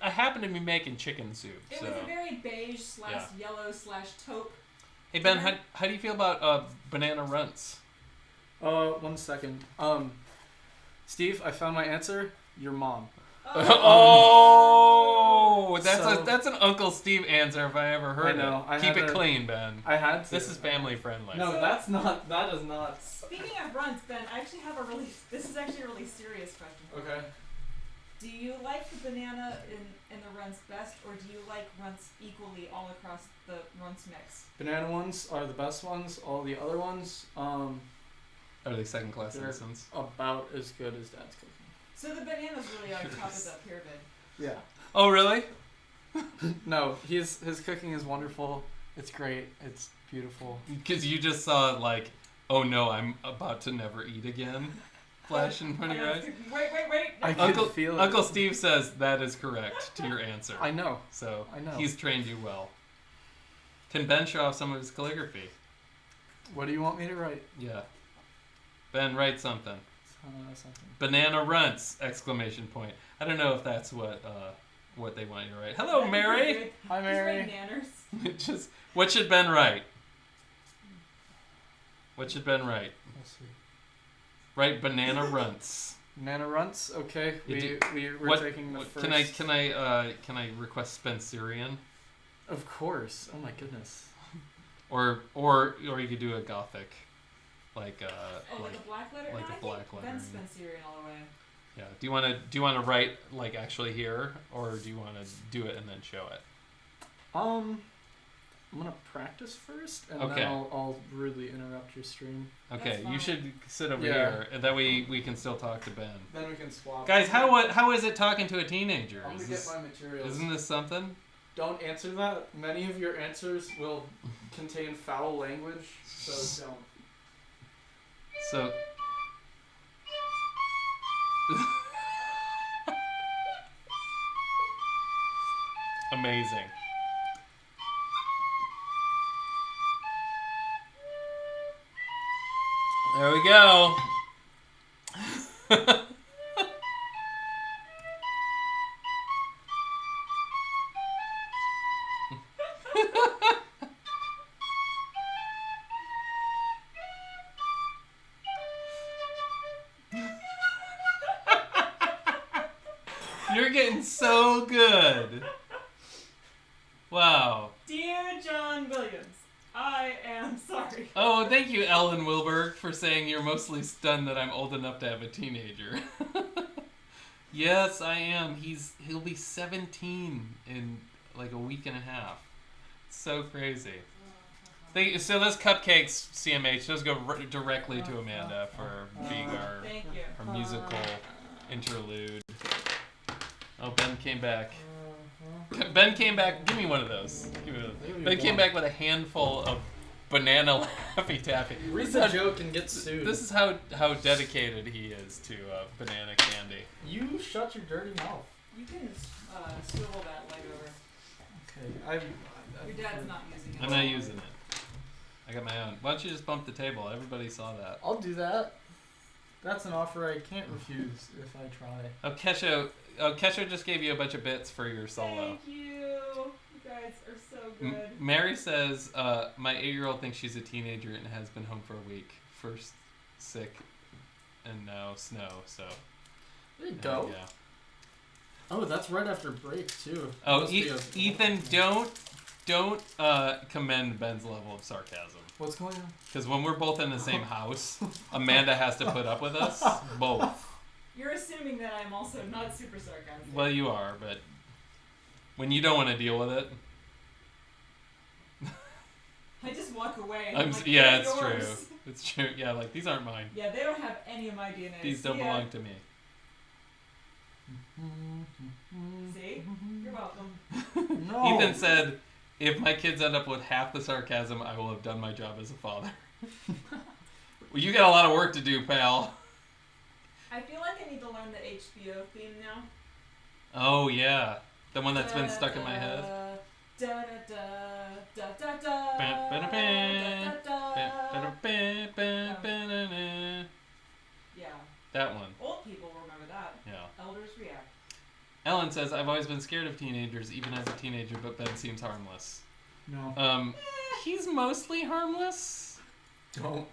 Speaker 1: happen to be making chicken soup.
Speaker 2: It
Speaker 1: So.
Speaker 2: was a very beige / yellow / taupe.
Speaker 1: Hey Ben, how do you feel about banana runts?
Speaker 3: 1 second. Steve, I found my answer. Your mom.
Speaker 1: Oh, that's an Uncle Steve answer if I ever heard
Speaker 3: I know.
Speaker 1: it. Keep it clean, Ben.
Speaker 3: I had to.
Speaker 1: This is family friendly.
Speaker 3: No,
Speaker 2: So-
Speaker 3: that's not. That is not.
Speaker 2: Speaking of runts, Ben, I actually have this is actually a really serious question.
Speaker 3: Okay.
Speaker 2: Do you like the banana in the runts best, or do you like runts equally all across the runts mix?
Speaker 3: Banana ones are the best ones. All the other ones,
Speaker 1: Are they second class
Speaker 3: They're-
Speaker 1: citizens?
Speaker 3: about as good as Dad's cooking.
Speaker 2: So the bananas really are top of the pyramid.
Speaker 3: Yeah.
Speaker 1: Oh, really?
Speaker 3: No, his cooking is wonderful. It's great. It's beautiful.
Speaker 1: Because you just saw, like, oh no, I'm about to never eat again. Flash in front of your eyes.
Speaker 2: Wait.
Speaker 3: I can
Speaker 1: Uncle,
Speaker 3: feel it.
Speaker 1: Uncle Steve says that is correct to your answer.
Speaker 3: I know.
Speaker 1: So
Speaker 3: I know.
Speaker 1: he's trained you well. Can Ben show off some of his calligraphy?
Speaker 3: What do you want me to write?
Speaker 1: Yeah. Ben, write something.
Speaker 3: Something.
Speaker 1: Banana runts! Exclamation point. I don't know if that's what they want you to write. Hello, Mary.
Speaker 3: Hi,
Speaker 2: He's
Speaker 3: Mary.
Speaker 2: writing nanners.
Speaker 1: Just what should Ben write? What should Ben write?
Speaker 3: Let's see.
Speaker 1: Write banana runts.
Speaker 3: Banana runts. Okay. We're
Speaker 1: What-
Speaker 3: taking the
Speaker 1: what-
Speaker 3: first.
Speaker 1: Can I request Spencerian?
Speaker 3: Of course. Oh my goodness.
Speaker 1: Or you could do a gothic, like
Speaker 2: Like a black letter?
Speaker 1: like
Speaker 2: no,
Speaker 1: a
Speaker 2: I
Speaker 1: black
Speaker 2: think
Speaker 1: letter,
Speaker 2: Ben's
Speaker 1: yeah.
Speaker 2: Spencerian all the way.
Speaker 1: yeah. Do you want to write like actually here, or do you want to do it and then show it?
Speaker 3: I'm gonna practice first, and
Speaker 1: Okay.
Speaker 3: then I'll rudely interrupt your stream.
Speaker 1: Okay,
Speaker 2: That's
Speaker 1: you
Speaker 2: fine.
Speaker 1: should sit over
Speaker 3: Yeah.
Speaker 1: here, and that way we can still talk to Ben.
Speaker 3: Then we can swap.
Speaker 1: Guys, how is it talking to a teenager?
Speaker 3: I'm gonna
Speaker 1: Is
Speaker 3: get
Speaker 1: this-
Speaker 3: my materials.
Speaker 1: Isn't this something?
Speaker 3: Don't answer that. Many of your answers will contain foul language, so don't.
Speaker 1: So. Amazing. There we go. You're getting so good. Wow.
Speaker 2: Dear John Williams, I am sorry.
Speaker 1: Oh, thank you, Ellen Wilberg, for saying you're mostly stunned that I'm old enough to have a teenager. Yes, I am. He'll be 17 in like a week and a half. So crazy. So those cupcakes, CMH, those go directly to Amanda for being
Speaker 2: Thank you.
Speaker 1: our musical interlude. Oh, Ben came back. Ben came back. Give me one of those. Give me one of those. Ben came back with a handful of banana Laffy Taffy.
Speaker 3: Read the joke and get sued.
Speaker 1: This is how dedicated he is to banana candy.
Speaker 3: You shut your dirty mouth.
Speaker 2: You can swivel that leg over.
Speaker 3: Okay,
Speaker 2: Your dad's not using it.
Speaker 1: I'm not using it. I got my own. Why don't you just bump the table? Everybody saw that.
Speaker 3: I'll do that. That's an offer I can't refuse if I try.
Speaker 1: Kesho just gave you a bunch of bits for your solo.
Speaker 2: Thank you. You guys are so good.
Speaker 1: Mary says, my 8-year-old thinks she's a teenager and has been home for a week. First sick and now snow, so.
Speaker 3: There you go.
Speaker 1: Yeah.
Speaker 3: Oh, that's right after break, too.
Speaker 1: Oh, Ethan, don't commend Ben's level of sarcasm.
Speaker 3: What's going on?
Speaker 1: Because when we're both in the same house, Amanda has to put up with us, both.
Speaker 2: You're assuming that I'm also not super sarcastic.
Speaker 1: Well, you are, but when you don't want to deal with it.
Speaker 2: I just walk away.
Speaker 1: Yeah, it's
Speaker 2: yours.
Speaker 1: true. It's true. Yeah, like, these aren't mine.
Speaker 2: Yeah, they don't have any of my DNA.
Speaker 1: These don't belong to me.
Speaker 2: See? You're welcome.
Speaker 3: No.
Speaker 1: Ethan said, if my kids end up with half the sarcasm, I will have done my job as a father. Well, you got a lot of work to do, pal.
Speaker 2: I feel like I need to learn the HBO theme now.
Speaker 1: Oh, yeah. The one that's been stuck in my head.
Speaker 2: Yeah.
Speaker 1: That one.
Speaker 2: Old people remember that.
Speaker 1: Yeah.
Speaker 2: Elders react.
Speaker 1: Ellen says, I've always been scared of teenagers, even as a teenager, but Ben seems harmless.
Speaker 3: No.
Speaker 1: He's mostly harmless.
Speaker 3: Don't.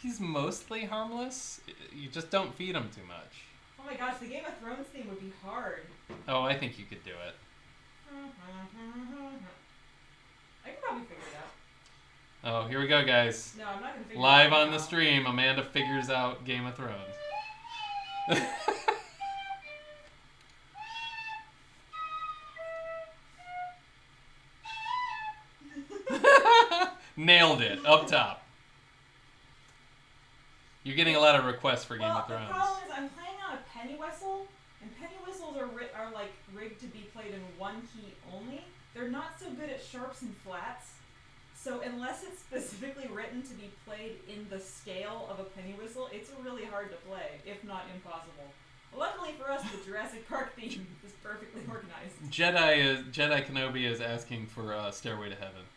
Speaker 1: He's mostly harmless. You just don't feed him too much.
Speaker 2: Oh my gosh, the Game of Thrones theme would be hard.
Speaker 1: Oh, I think you could do it.
Speaker 2: I could probably figure it out.
Speaker 1: Oh, here we go, guys.
Speaker 2: No, I'm not gonna figure it out.
Speaker 1: Live on
Speaker 2: now.
Speaker 1: the stream, Amanda figures out Game of Thrones. Nailed it, up top. You're getting a lot of requests for Game of Thrones.
Speaker 2: The problem is I'm playing on a penny whistle, and penny whistles are like rigged to be played in one key only. They're not so good at sharps and flats. So unless it's specifically written to be played in the scale of a penny whistle, it's really hard to play, if not impossible. Luckily for us, the Jurassic Park theme is perfectly organized.
Speaker 1: Jedi Kenobi is asking for Stairway to Heaven.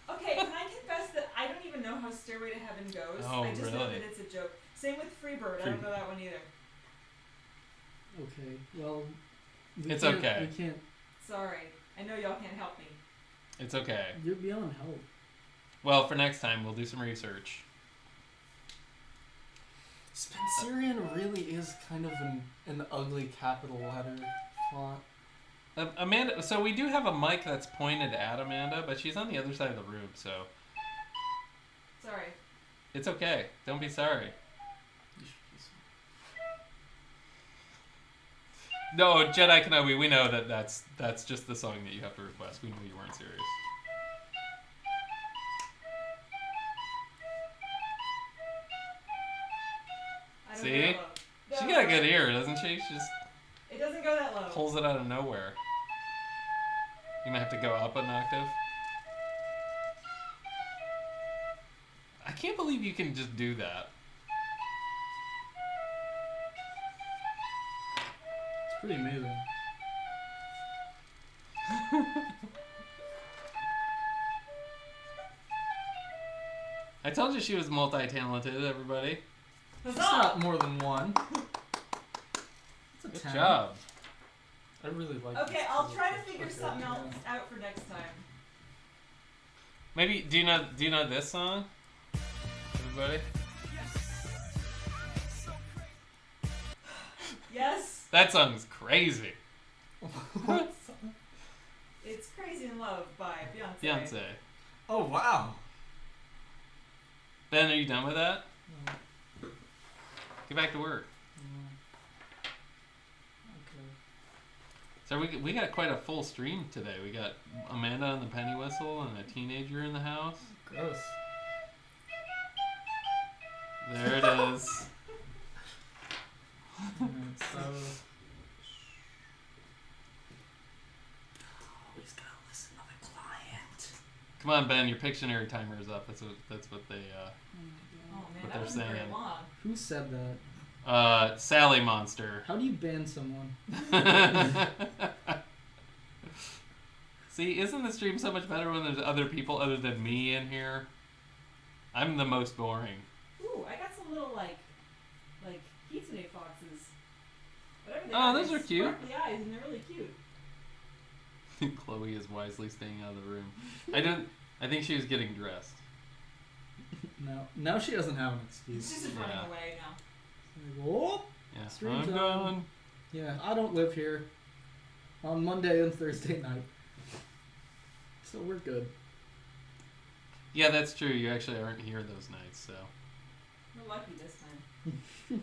Speaker 2: Okay, can I confess that I don't even know how Stairway to Heaven goes?
Speaker 1: Oh,
Speaker 2: I just know
Speaker 1: really?
Speaker 2: that it's a joke. Same with Freebird. I don't know that one either.
Speaker 3: Okay, well...
Speaker 1: It's okay.
Speaker 3: We can't...
Speaker 2: Sorry. I know y'all can't help me.
Speaker 1: It's okay.
Speaker 3: You're beyond help.
Speaker 1: Well, for next time, we'll do some research.
Speaker 3: Spencerian really is kind of an ugly capital letter font.
Speaker 1: Amanda, so we do have a mic that's pointed at Amanda, but she's on the other side of the room, so...
Speaker 2: Sorry.
Speaker 1: It's okay. Don't be sorry. No, Jedi Kenobi, we know that's just the song that you have to request. We knew you weren't serious.
Speaker 2: I don't
Speaker 1: See?
Speaker 2: go that low.
Speaker 1: She got a good ear, doesn't she? She just
Speaker 2: It doesn't go that low.
Speaker 1: pulls it out of nowhere. You might have to go up an octave. I can't believe you can just do that.
Speaker 3: It's pretty amazing.
Speaker 1: I told you she was multi-talented, everybody.
Speaker 3: It's not more than one. It's a
Speaker 1: Good
Speaker 3: 10.
Speaker 1: job.
Speaker 3: I really like
Speaker 2: Okay,
Speaker 3: this
Speaker 2: I'll
Speaker 3: too.
Speaker 2: try to
Speaker 3: It's
Speaker 2: figure
Speaker 3: okay.
Speaker 2: something else out for next time.
Speaker 1: Maybe do you know this song? Everybody?
Speaker 2: Yes,
Speaker 1: That song's crazy.
Speaker 2: it's "Crazy in Love" by Beyonce.
Speaker 1: Beyonce.
Speaker 3: Oh wow.
Speaker 1: Ben, are you done with that? Get back to work.
Speaker 3: Okay.
Speaker 1: So we got quite a full stream today. We got Amanda on the penny whistle and a teenager in the house.
Speaker 3: Gross.
Speaker 1: There it is.
Speaker 3: Alright, so always gotta listen to the client.
Speaker 1: Come on, Ben, your Pictionary timer is up. That's what they
Speaker 2: Oh man,
Speaker 1: What
Speaker 2: that
Speaker 1: they're
Speaker 2: wasn't very
Speaker 1: saying.
Speaker 2: long.
Speaker 3: Who said that?
Speaker 1: Sally Monster.
Speaker 3: How do you ban someone?
Speaker 1: See, isn't the stream so much better when there's other people other than me in here? I'm the most boring.
Speaker 2: Ooh, I got some little like Kitsune foxes. Whatever they
Speaker 1: Oh,
Speaker 2: are,
Speaker 1: those
Speaker 2: they
Speaker 1: are cute.
Speaker 2: sparkly eyes, and they're really cute.
Speaker 1: Chloe is wisely staying out of the room. I think she was getting dressed.
Speaker 3: No. Now she doesn't have an excuse.
Speaker 2: She's just running
Speaker 1: Yeah.
Speaker 2: away now.
Speaker 3: Oh,
Speaker 1: Yeah.
Speaker 3: Stream
Speaker 1: I'm
Speaker 3: time.
Speaker 1: done.
Speaker 3: yeah, I don't live here. On Monday and Thursday night. So we're good.
Speaker 1: Yeah, that's true. You actually aren't here those nights, so.
Speaker 2: We're lucky this time.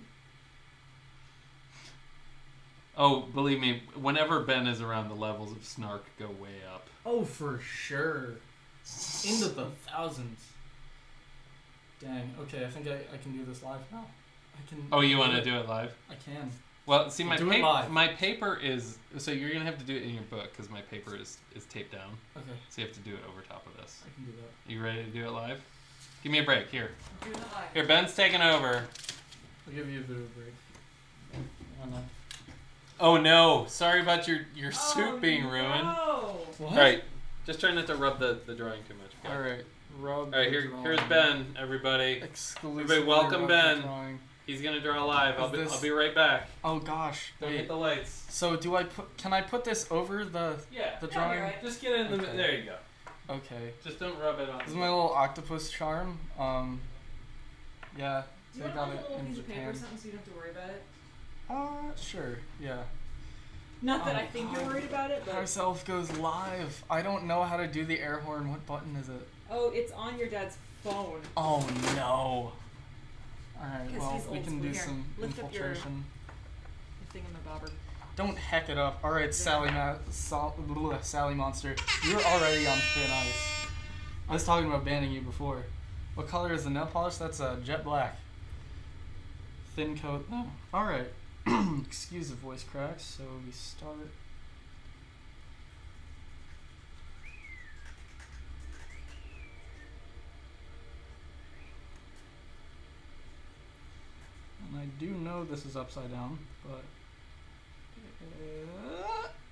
Speaker 1: Oh, believe me, whenever Ben is around, the levels of snark go way up.
Speaker 3: Oh, for sure. Into the thousands. Dang. Okay, I think I can do this live now. I can.
Speaker 1: Oh, you want to do it live?
Speaker 3: I can.
Speaker 1: Well, see,
Speaker 3: We'll do it live.
Speaker 1: my paper is so you're gonna have to do it in your book because my paper is taped down.
Speaker 3: Okay,
Speaker 1: So you have to do it over top of this.
Speaker 3: I can do that.
Speaker 1: You ready to do it live? Give me a break here.
Speaker 2: I'm doing it live.
Speaker 1: Here, Ben's taking over.
Speaker 3: I'll give you a bit of a break. Why not?
Speaker 1: Oh no! Sorry about your
Speaker 2: Oh,
Speaker 1: soup being ruined.
Speaker 2: No.
Speaker 3: What?
Speaker 1: All right, just try not to rub the drawing too much. Okay?
Speaker 3: All right. Rub.
Speaker 1: All right, here's Ben. Everybody,
Speaker 3: Exclusively
Speaker 1: welcome
Speaker 3: rub
Speaker 1: Ben.
Speaker 3: the drawing.
Speaker 1: he's gonna draw live. I'll
Speaker 3: Is this-
Speaker 1: be right back.
Speaker 3: Oh gosh.
Speaker 1: Don't
Speaker 3: Wait.
Speaker 1: hit the lights.
Speaker 3: So do I put? Can I put this over the?
Speaker 1: Yeah.
Speaker 3: The
Speaker 2: Yeah,
Speaker 3: drawing.
Speaker 2: you're right.
Speaker 1: Just get in the.
Speaker 3: Okay.
Speaker 1: There you go.
Speaker 3: Okay.
Speaker 1: Just don't rub it on.
Speaker 3: This is my little octopus charm. Yeah.
Speaker 2: Do you
Speaker 3: They
Speaker 2: want
Speaker 3: got
Speaker 2: like a
Speaker 3: it
Speaker 2: little
Speaker 3: in
Speaker 2: piece of paper or
Speaker 3: Japan.
Speaker 2: something so you don't have to worry about it?
Speaker 3: Sure. Yeah.
Speaker 2: Not that
Speaker 3: Oh,
Speaker 2: I think you're
Speaker 3: God.
Speaker 2: worried about it, but
Speaker 3: Ourself goes live. I don't know how to do the air horn. What button is it?
Speaker 2: oh, it's on your dad's phone.
Speaker 3: Oh no. Alright,
Speaker 2: 'Cause
Speaker 3: well,
Speaker 2: he's
Speaker 3: we
Speaker 2: old
Speaker 3: can
Speaker 2: school.
Speaker 3: do
Speaker 2: Here,
Speaker 3: some
Speaker 2: lift up your-
Speaker 3: infiltration.
Speaker 2: Thingamabobber.
Speaker 3: Don't heck it up. Alright, Sally Monster. You're already on thin ice. I was talking about banning you before. What color is the nail polish? That's jet black. Thin coat. No. Alright. Excuse the voice cracks, so we start. And I do know this is upside down, but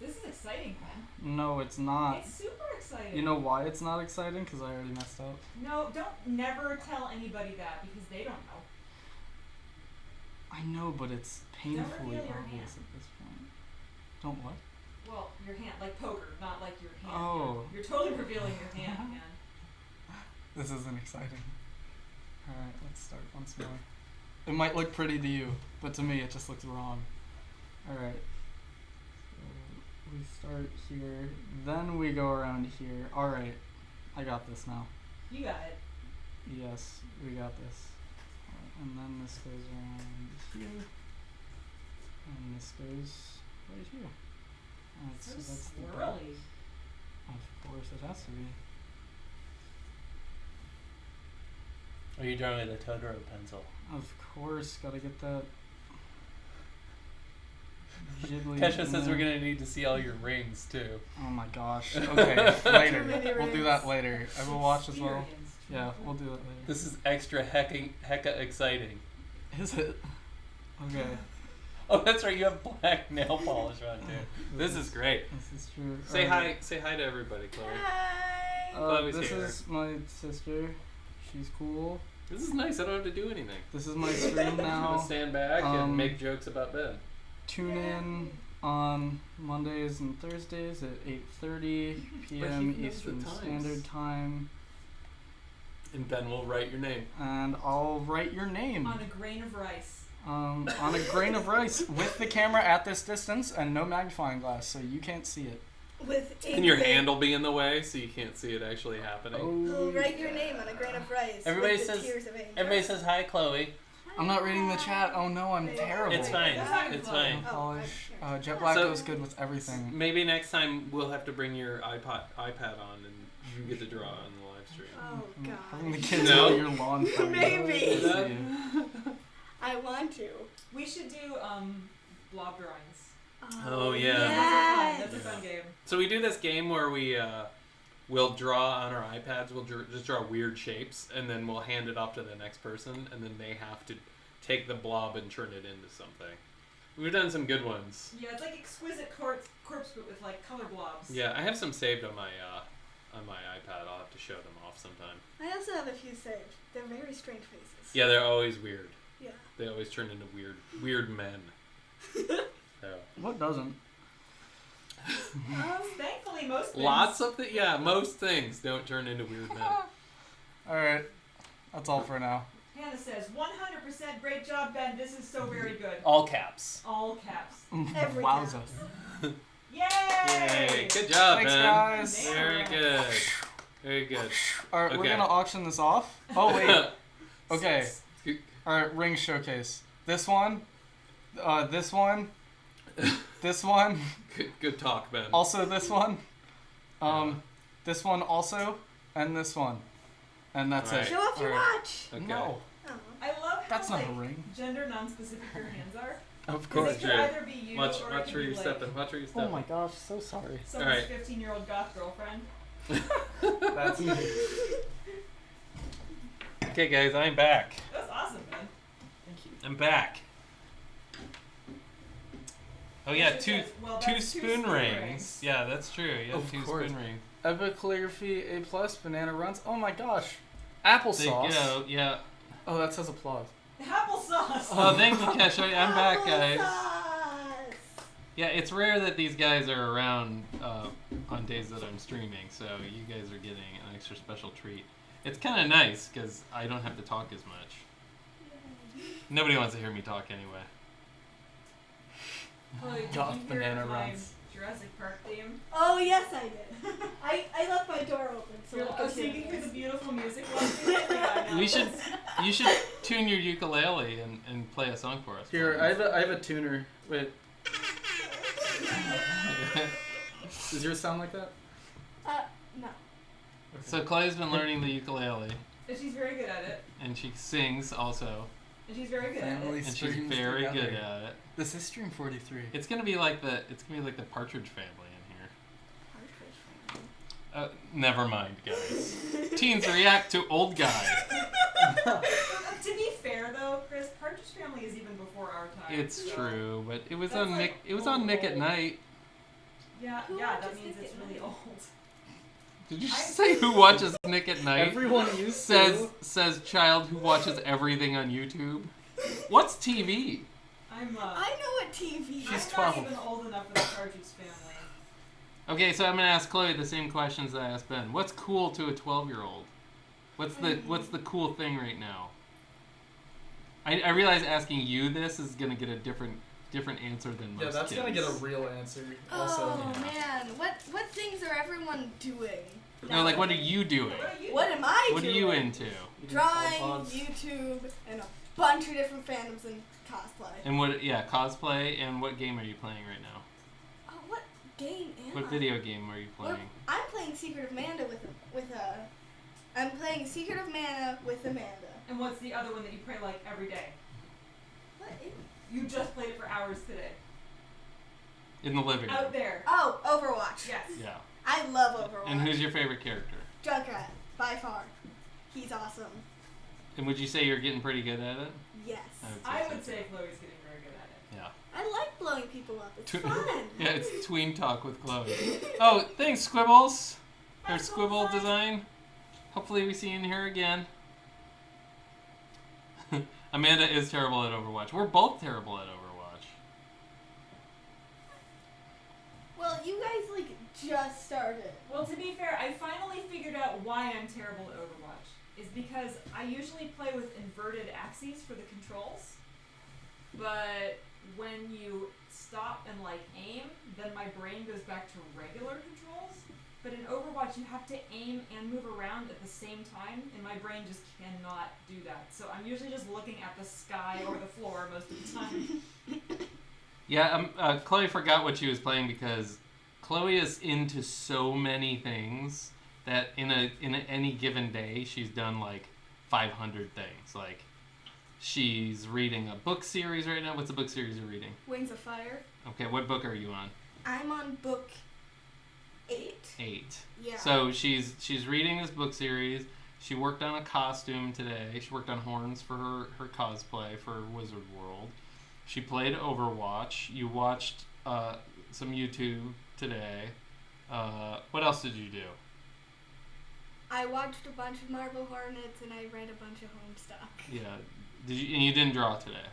Speaker 2: This is exciting, man.
Speaker 3: no, it's not.
Speaker 2: It's super exciting.
Speaker 3: You know why it's not exciting? Because I already messed up.
Speaker 2: No, don't never tell anybody that because they don't know.
Speaker 3: I know, but it's painfully
Speaker 2: reveal your
Speaker 3: obvious
Speaker 2: hand.
Speaker 3: at this point. Don't what?
Speaker 2: Well, your hand, like poker, not like your hand.
Speaker 3: Oh.
Speaker 2: You're totally revealing your hand, man.
Speaker 3: This isn't exciting. Alright, let's start once more. It might look pretty to you, but to me it just looks wrong. Alright. So we start here, then we go around here. Alright, I got this now.
Speaker 2: You got it.
Speaker 3: Yes, we got this. Alright, and then this goes around here. And this goes right here. Alright, so
Speaker 2: So
Speaker 3: that's the back.
Speaker 2: swirly.
Speaker 3: Of course it has to be.
Speaker 1: Are you drawing with a Totoro pencil?
Speaker 3: Of course, gotta get that jiggly.
Speaker 1: Kesha
Speaker 3: in
Speaker 1: says
Speaker 3: there.
Speaker 1: we're gonna need to see all your rings too.
Speaker 3: Oh my gosh. Okay, later.
Speaker 2: Too many
Speaker 3: We'll do that later. I will watch as well.
Speaker 2: Experience.
Speaker 3: Yeah, we'll do it later.
Speaker 1: This is extra hecka exciting.
Speaker 3: Is it? Okay.
Speaker 1: Oh, that's right. You have black nail polish on too. This is great.
Speaker 3: This is true.
Speaker 1: Say hi to everybody, Chloe.
Speaker 2: Hi.
Speaker 1: Chloe's
Speaker 3: This
Speaker 1: here.
Speaker 3: is my sister. She's cool.
Speaker 4: This is nice. I don't have to do anything.
Speaker 3: This is my screen
Speaker 4: I'm
Speaker 3: now.
Speaker 4: gonna stand back and make jokes about Ben.
Speaker 3: Tune in on Mondays and Thursdays at 8:30 p.m.
Speaker 4: he knows
Speaker 3: Eastern
Speaker 4: the times.
Speaker 3: Standard Time.
Speaker 4: And Ben will write your name.
Speaker 3: And I'll write your name.
Speaker 2: On a grain of rice.
Speaker 3: On a grain of rice with the camera at this distance and no magnifying glass, so you can't see it.
Speaker 4: Can your handle be in the way so you can't see it actually happening?
Speaker 3: Oh,
Speaker 5: Write your name on a grain of rice.
Speaker 4: Everybody
Speaker 5: with the
Speaker 4: says-
Speaker 5: tears of anger.
Speaker 4: Everybody says hi, Chloe.
Speaker 3: I'm not reading the chat. Oh no, I'm terrible.
Speaker 4: It's fine. It's fine.
Speaker 3: Polish. Jet Black
Speaker 4: So-
Speaker 3: goes good with everything.
Speaker 4: Maybe next time we'll have to bring your iPad on and you get to draw on the live stream.
Speaker 5: Oh
Speaker 3: Having the
Speaker 5: god.
Speaker 3: kids
Speaker 4: No.
Speaker 3: mow your lawn for you.
Speaker 5: Maybe.
Speaker 3: Good to see you.
Speaker 5: I want to.
Speaker 2: We should do blob drawings.
Speaker 4: Oh, yeah.
Speaker 5: Yes.
Speaker 2: That's a fun game.
Speaker 4: So we do this game where we'll draw on our iPads. We'll just draw weird shapes, and then we'll hand it off to the next person, and then they have to take the blob and turn it into something. We've done some good ones.
Speaker 2: Yeah, it's like exquisite corpse, but with like color blobs.
Speaker 4: Yeah, I have some saved on my iPad. I'll have to show them off sometime.
Speaker 5: I also have a few saved. They're very strange faces.
Speaker 4: Yeah, they're always weird.
Speaker 5: Yeah.
Speaker 4: They always turn into weird men. So.
Speaker 3: What doesn't?
Speaker 2: Thankfully, most things.
Speaker 4: Lots of most things don't turn into weird men.
Speaker 3: Alright. That's all for now.
Speaker 2: Hannah says, 100% great job, Ben. This is so very good.
Speaker 4: All caps.
Speaker 2: All caps.
Speaker 5: Every
Speaker 3: Wowza.
Speaker 2: Yay!
Speaker 4: Yay! Good job,
Speaker 3: Thanks,
Speaker 4: Ben.
Speaker 3: guys.
Speaker 4: Very good. Very good.
Speaker 3: Alright, we're
Speaker 4: Okay.
Speaker 3: gonna auction this off. Oh, wait. Okay. Alright, ring showcase. This one. This one. This one.
Speaker 4: Good talk, Ben.
Speaker 3: Also this one. This one also. And this one. And that's
Speaker 4: Alright.
Speaker 3: it.
Speaker 5: Show off your
Speaker 3: Alright.
Speaker 5: watch.
Speaker 4: Okay.
Speaker 3: No.
Speaker 5: Oh.
Speaker 2: I love how
Speaker 3: That's not
Speaker 2: like,
Speaker 3: a ring.
Speaker 2: gender non-specific your hands are.
Speaker 3: Of
Speaker 2: 'Cause
Speaker 3: course.
Speaker 2: it could
Speaker 4: True.
Speaker 2: either be you
Speaker 4: Watch
Speaker 2: or it
Speaker 4: where
Speaker 2: could
Speaker 4: you're
Speaker 2: be like
Speaker 4: stepping. Watch where you're
Speaker 3: Oh
Speaker 4: stepping.
Speaker 3: my gosh, so sorry.
Speaker 2: someone's
Speaker 4: Alright.
Speaker 2: 15-year-old goth girlfriend.
Speaker 3: That's me.
Speaker 4: Okay, guys, I'm back.
Speaker 2: That was awesome, Ben.
Speaker 3: Thank you.
Speaker 4: I'm back. Oh yeah,
Speaker 2: Yes,
Speaker 4: two
Speaker 2: yes. Well,
Speaker 4: two
Speaker 2: that's two
Speaker 4: spoon
Speaker 2: spoon
Speaker 4: rings.
Speaker 2: rings.
Speaker 4: Yeah, that's true. Yeah,
Speaker 3: Of
Speaker 4: two
Speaker 3: course.
Speaker 4: spoon rings.
Speaker 3: Epicalligraphy A+, banana runs. Oh my gosh.
Speaker 4: There
Speaker 3: Applesauce.
Speaker 4: you go. Yeah.
Speaker 3: Oh, that says applause.
Speaker 2: Applesauce.
Speaker 4: Oh, thank you, Kesha. I'm back, guys.
Speaker 5: Applesauce.
Speaker 4: Yeah, it's rare that these guys are around on days that I'm streaming, so you guys are getting an extra special treat. It's kind of nice because I don't have to talk as much. Nobody wants to hear me talk anyway.
Speaker 2: Chloe, did
Speaker 3: Goth
Speaker 2: you hear
Speaker 3: banana
Speaker 2: my
Speaker 3: runs.
Speaker 2: Jurassic Park theme?
Speaker 5: Oh yes, I did. I left my door open. So
Speaker 2: You're,
Speaker 5: I
Speaker 2: oh,
Speaker 5: could
Speaker 2: so you
Speaker 5: hear
Speaker 2: can hear the
Speaker 5: this.
Speaker 2: beautiful music while you do it? Yeah, I know.
Speaker 4: You should tune your ukulele and play a song for us.
Speaker 3: Here,
Speaker 4: please.
Speaker 3: I have a tuner. Wait. Does yours sound like that?
Speaker 5: No.
Speaker 4: So Chloe's been learning the ukulele,
Speaker 2: And she's very good at it.
Speaker 4: and she sings also,
Speaker 2: And she's very good
Speaker 3: Family
Speaker 2: at it.
Speaker 4: and she's
Speaker 3: streams
Speaker 4: very
Speaker 3: together.
Speaker 4: good at it.
Speaker 3: This is stream 43.
Speaker 4: It's gonna be like the Partridge Family in here. Never mind, guys. Teens react to old guy.
Speaker 2: To be fair, though, Chris, Partridge Family is even before our time.
Speaker 4: It's
Speaker 2: so-
Speaker 4: true, but it was
Speaker 2: That's
Speaker 4: on
Speaker 2: like
Speaker 4: Nick. It was on Nick at
Speaker 2: old.
Speaker 4: Night.
Speaker 2: Yeah,
Speaker 5: Who
Speaker 2: yeah, that
Speaker 5: watches
Speaker 2: means
Speaker 5: Nick
Speaker 2: it's
Speaker 5: at
Speaker 2: really
Speaker 5: Night?
Speaker 2: old.
Speaker 4: Did you say who watches Nick at Night?
Speaker 3: Everyone used to.
Speaker 4: Says child who watches everything on YouTube. What's TV?
Speaker 2: I'm
Speaker 5: I know what TV.
Speaker 3: She's
Speaker 2: I'm
Speaker 3: 12.
Speaker 2: not even old enough for the Partridge Family.
Speaker 4: Okay, so I'm gonna ask Chloe the same questions that I asked Ben. What's cool to a 12-year-old? What's the cool thing right now? I realize asking you this is gonna get a different answer than most
Speaker 3: Yeah, that's
Speaker 4: kids.
Speaker 3: gonna get a real answer. Also.
Speaker 5: Oh
Speaker 4: Yeah.
Speaker 5: man, what things are everyone doing?
Speaker 4: No, like what are you doing?
Speaker 2: What are you
Speaker 5: What am I
Speaker 4: What are
Speaker 5: doing?
Speaker 4: you into?
Speaker 5: Drawing,
Speaker 3: iPods.
Speaker 5: YouTube, and a bunch of different fandoms and cosplay.
Speaker 4: And what? Yeah, cosplay. And what game are you playing right now?
Speaker 5: Oh, what game am
Speaker 4: What
Speaker 5: I?
Speaker 4: video game are you
Speaker 5: Well,
Speaker 4: playing?
Speaker 5: I'm playing Secret of Mana I'm playing Secret of Mana with Amanda.
Speaker 2: And what's the other one that you play like every day?
Speaker 5: What is?
Speaker 2: You just played it for hours today.
Speaker 4: In the living room.
Speaker 2: Out there.
Speaker 5: Oh, Overwatch.
Speaker 2: Yes.
Speaker 4: Yeah.
Speaker 5: I love Overwatch.
Speaker 4: And who's your favorite character?
Speaker 5: Junkrat, by far. He's awesome.
Speaker 4: And would you say you're getting pretty good at it?
Speaker 5: Yes.
Speaker 2: I
Speaker 4: so
Speaker 2: would
Speaker 4: too.
Speaker 2: say Chloe's getting very good at it.
Speaker 4: Yeah.
Speaker 5: I like blowing people up. It's
Speaker 4: Tw-
Speaker 5: fun.
Speaker 4: Yeah, it's tween talk with Chloe. Oh, thanks, Squibbles. There's
Speaker 2: That's so
Speaker 4: Squibble
Speaker 2: fun.
Speaker 4: design. Hopefully we see you in here again. Amanda is terrible at Overwatch. We're both terrible at Overwatch.
Speaker 5: Well, you guys like just started.
Speaker 2: Well, to be fair, I finally figured out why I'm terrible at Overwatch. Is because I usually play with inverted axes for the controls, but when you stop and like aim, then my brain goes back to regular controls. But in Overwatch, you have to aim and move around at the same time, and my brain just cannot do that. So I'm usually just looking at the sky or the floor most of the time.
Speaker 4: Yeah, Chloe forgot what she was playing because Chloe is into so many things that in any given day she's done like 500 things. Like she's reading a book series right now. What's the book series you're reading?
Speaker 5: Wings of Fire.
Speaker 4: Okay, what book are you on?
Speaker 5: I'm on book 8.
Speaker 4: 8.
Speaker 5: Yeah.
Speaker 4: So she's reading this book series. She worked on a costume today. She worked on horns for her cosplay for Wizard World. She played Overwatch. You watched some YouTube today. What else did you do?
Speaker 5: I watched a bunch of Marble Hornets and I read a bunch of Homestuck.
Speaker 4: Yeah. And you didn't draw today.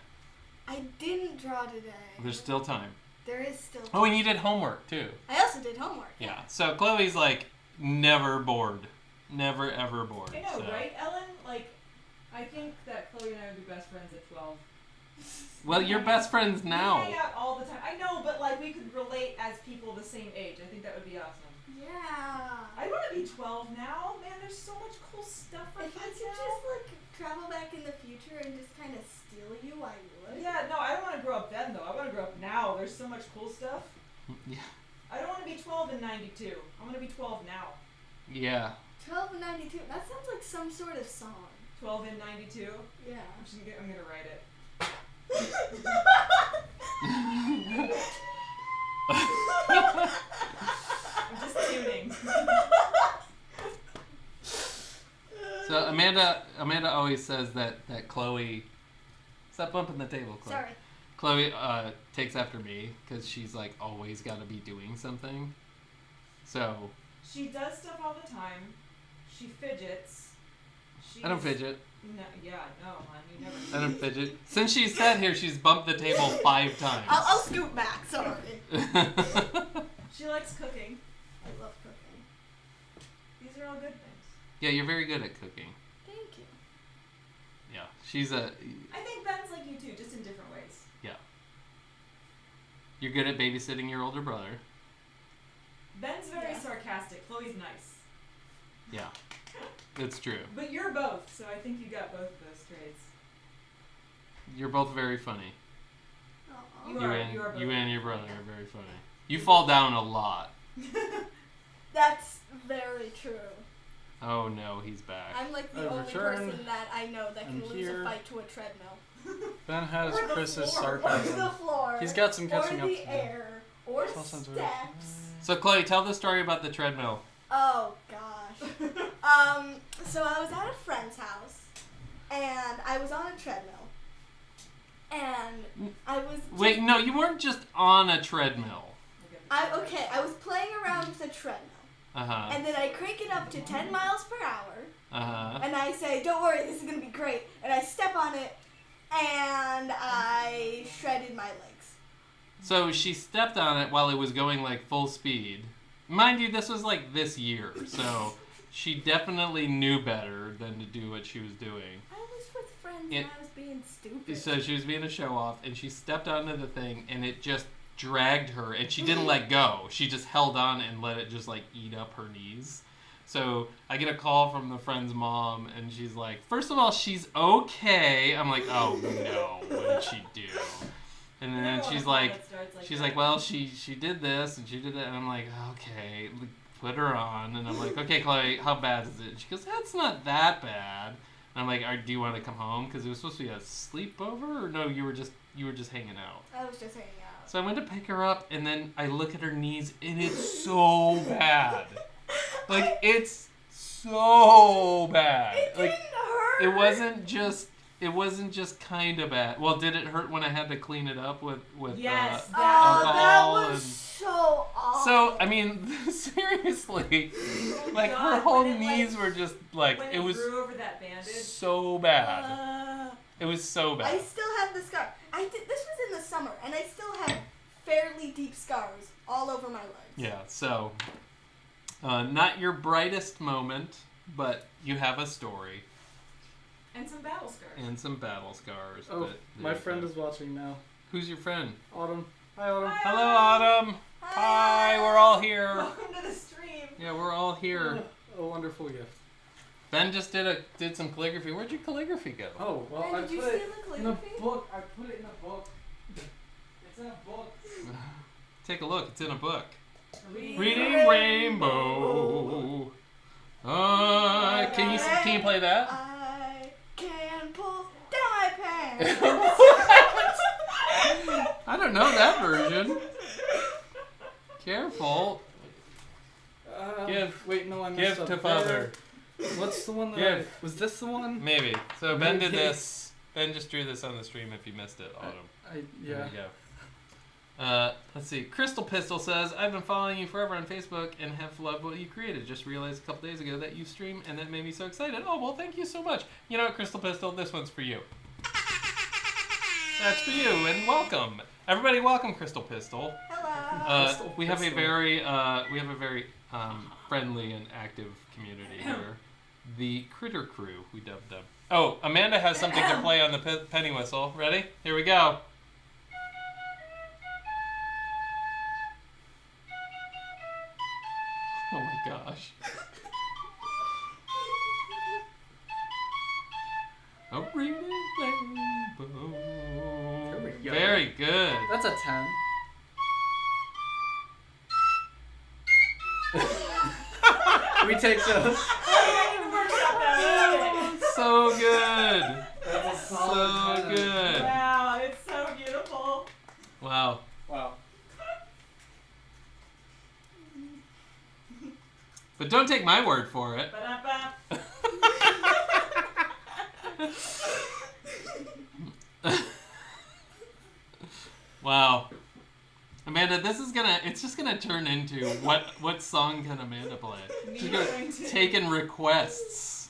Speaker 5: I didn't draw today.
Speaker 4: There's still time.
Speaker 5: There is still time.
Speaker 4: Oh, and you did homework too.
Speaker 5: I also did homework.
Speaker 4: Yeah. So Chloe's like never bored. Never ever bored.
Speaker 2: I know,
Speaker 4: so.
Speaker 2: right, Ellen? Like, I think that Chloe and I would be best friends at 12.
Speaker 4: Well, you're best friends now.
Speaker 2: We hang out all the time. I know, but like we could relate as people the same age. I think that would be awesome.
Speaker 5: Yeah.
Speaker 2: I want to be 12 now. Man, there's so much cool stuff for
Speaker 5: If I
Speaker 2: kids
Speaker 5: could
Speaker 2: now.
Speaker 5: just like travel back in the future and just kind of steal you, I would.
Speaker 2: Yeah, no, I don't want to grow up then though. I want to grow up now. There's so much cool stuff.
Speaker 4: Yeah.
Speaker 2: I don't want to be 12 in 92. I want to be 12 now.
Speaker 4: Yeah.
Speaker 5: 12 and 92. That sounds like some sort of song.
Speaker 2: 12 in 92.
Speaker 5: Yeah.
Speaker 2: I'm gonna write it. I'm just tuning.
Speaker 4: So Amanda always says that Chloe. Stop bumping the table, Chloe.
Speaker 5: Sorry.
Speaker 4: Chloe takes after me because she's like always got to be doing something. So.
Speaker 2: She does stuff all the time. She fidgets.
Speaker 4: I don't fidget.
Speaker 2: No, yeah, no, hon, you never.
Speaker 4: I don't fidget. Since she's sat here, she's bumped the table 5 times.
Speaker 5: I'll scoot back. Sorry.
Speaker 2: She likes cooking.
Speaker 5: I love cooking.
Speaker 2: These are all good things.
Speaker 4: Yeah, you're very good at cooking.
Speaker 5: Thank you.
Speaker 4: Yeah, she's a.
Speaker 2: I think Ben's like you too, just in different ways.
Speaker 4: Yeah. You're good at babysitting your older brother.
Speaker 2: Ben's very
Speaker 5: Yeah.
Speaker 2: sarcastic. Chloe's nice.
Speaker 4: Yeah, it's true.
Speaker 2: But you're both, so I think you got both of those traits.
Speaker 4: You're both very funny.
Speaker 5: Aw.
Speaker 2: You are both.
Speaker 4: You and your brother are very funny. You fall down a lot.
Speaker 5: That's very true.
Speaker 4: Oh no, he's back.
Speaker 5: I'm like the
Speaker 3: I've
Speaker 5: only
Speaker 3: returned.
Speaker 5: person that I know that can
Speaker 3: I'm
Speaker 5: lose
Speaker 3: here.
Speaker 5: a fight to a treadmill.
Speaker 3: Ben has
Speaker 2: Or the
Speaker 3: Chris's
Speaker 2: floor.
Speaker 5: Or the
Speaker 3: sarcasm.
Speaker 5: floor.
Speaker 3: He's got some
Speaker 5: or
Speaker 3: catching up
Speaker 5: the
Speaker 3: to do.
Speaker 5: air. Or
Speaker 3: All sounds weird.
Speaker 5: steps.
Speaker 4: So Chloe, tell the story about the treadmill.
Speaker 5: Oh gosh. So I was at a friend's house, and I was on a treadmill, and I was.
Speaker 4: Wait, no, you weren't just on a treadmill.
Speaker 5: I was playing around with the treadmill,
Speaker 4: Uh-huh.
Speaker 5: and then I crank it up to 10 miles per hour,
Speaker 4: Uh-huh.
Speaker 5: and I say, "Don't worry, this is gonna be great," and I step on it, and I shredded my legs.
Speaker 4: So she stepped on it while it was going like full speed. Mind you, this was like this year, so she definitely knew better than to do what she was doing.
Speaker 5: I was with friends,
Speaker 4: It-
Speaker 5: and I was being stupid.
Speaker 4: So she was being a show off, and she stepped onto the thing, and it just dragged her, and she didn't let go. She just held on and let it just like eat up her knees. So I get a call from the friend's mom, and she's like, first of all, she's okay. I'm like, oh no, what did she do? And then she's like, well, she did this and she did that, and I'm like, okay, put her on. And I'm like, okay, Chloe, how bad is it? And she goes, that's not that bad. And I'm like, do you want to come home? Because it was supposed to be a sleepover, or no, you were just hanging out.
Speaker 5: I was just hanging out.
Speaker 4: So I went to pick her up, and then I look at her knees, and it's so bad. Like, it's so bad.
Speaker 5: It
Speaker 4: Like,
Speaker 5: didn't hurt.
Speaker 4: it wasn't just kind of bad. Well, did it hurt when I had to clean it up with
Speaker 2: Yes,
Speaker 5: Oh, that
Speaker 4: alcohol
Speaker 5: was
Speaker 4: and-
Speaker 5: so awful.
Speaker 4: So, I mean, seriously, like, her
Speaker 2: God,
Speaker 4: whole
Speaker 2: when it,
Speaker 4: knees
Speaker 2: like-
Speaker 4: were just, like,
Speaker 2: when
Speaker 4: it was
Speaker 2: grew over that bandage.
Speaker 4: so bad.
Speaker 1: It was so
Speaker 5: I
Speaker 1: bad.
Speaker 5: still have the scar. This was in the summer, and I still have fairly deep scars all over my legs.
Speaker 1: Yeah, so, not your brightest moment, but you have a story.
Speaker 2: And some battle scars.
Speaker 1: And some battle scars.
Speaker 3: Oh,
Speaker 1: but
Speaker 3: my friend is watching now.
Speaker 1: Who's your friend?
Speaker 3: Autumn. Hi, Autumn.
Speaker 2: Hi.
Speaker 1: Hello, Autumn. Hi, we're all here.
Speaker 2: Welcome to the stream.
Speaker 1: Yeah, we're all here.
Speaker 3: A wonderful gift.
Speaker 1: Ben just did some calligraphy. Where'd your calligraphy go?
Speaker 3: Oh, well,
Speaker 5: Ben,
Speaker 3: I
Speaker 5: did you
Speaker 3: put it
Speaker 5: steal the
Speaker 3: in a
Speaker 5: calligraphy?
Speaker 3: book. I put it in a book. It's in a book.
Speaker 1: Take a look. It's in a book.
Speaker 2: Reading
Speaker 1: Reading Rainbow. Can you play that?
Speaker 5: I can pull down my pants.
Speaker 1: I don't know that version. Careful.
Speaker 3: Wait, no, I messed
Speaker 1: Give
Speaker 3: up
Speaker 1: to
Speaker 3: there.
Speaker 1: father.
Speaker 3: What's the one that
Speaker 1: Give.
Speaker 3: was this the one?
Speaker 1: Maybe. So Ben did
Speaker 3: Maybe.
Speaker 1: this. Ben just drew this on the stream if you missed it, Autumn.
Speaker 3: Yeah.
Speaker 1: There you go. Let's see. Crystal Pistol says, I've been following you forever on Facebook and have loved what you created. Just realized a couple days ago that you stream and that made me so excited. Oh, well, thank you so much. You know what, Crystal Pistol? This one's for you. That's for you, and welcome. Everybody welcome Crystal Pistol.
Speaker 5: Hello.
Speaker 1: We have a very friendly and active community here. The Critter Crew, we dubbed them. Oh, Amanda has something to play on the penny whistle. Ready? Here we go. Oh my gosh. A reading rainbow.
Speaker 3: There we go.
Speaker 1: Very good.
Speaker 3: That's a 10. We take those.
Speaker 1: So good.
Speaker 3: That's a
Speaker 1: So
Speaker 3: solid 10.
Speaker 1: good.
Speaker 2: Wow, it's so beautiful.
Speaker 1: Wow.
Speaker 3: Wow.
Speaker 1: But don't take my word for it.
Speaker 2: Ba-da-ba.
Speaker 1: Wow. Amanda, it's just gonna turn into what song can Amanda play?
Speaker 2: Me
Speaker 1: She's gonna
Speaker 2: going to-
Speaker 1: taking requests.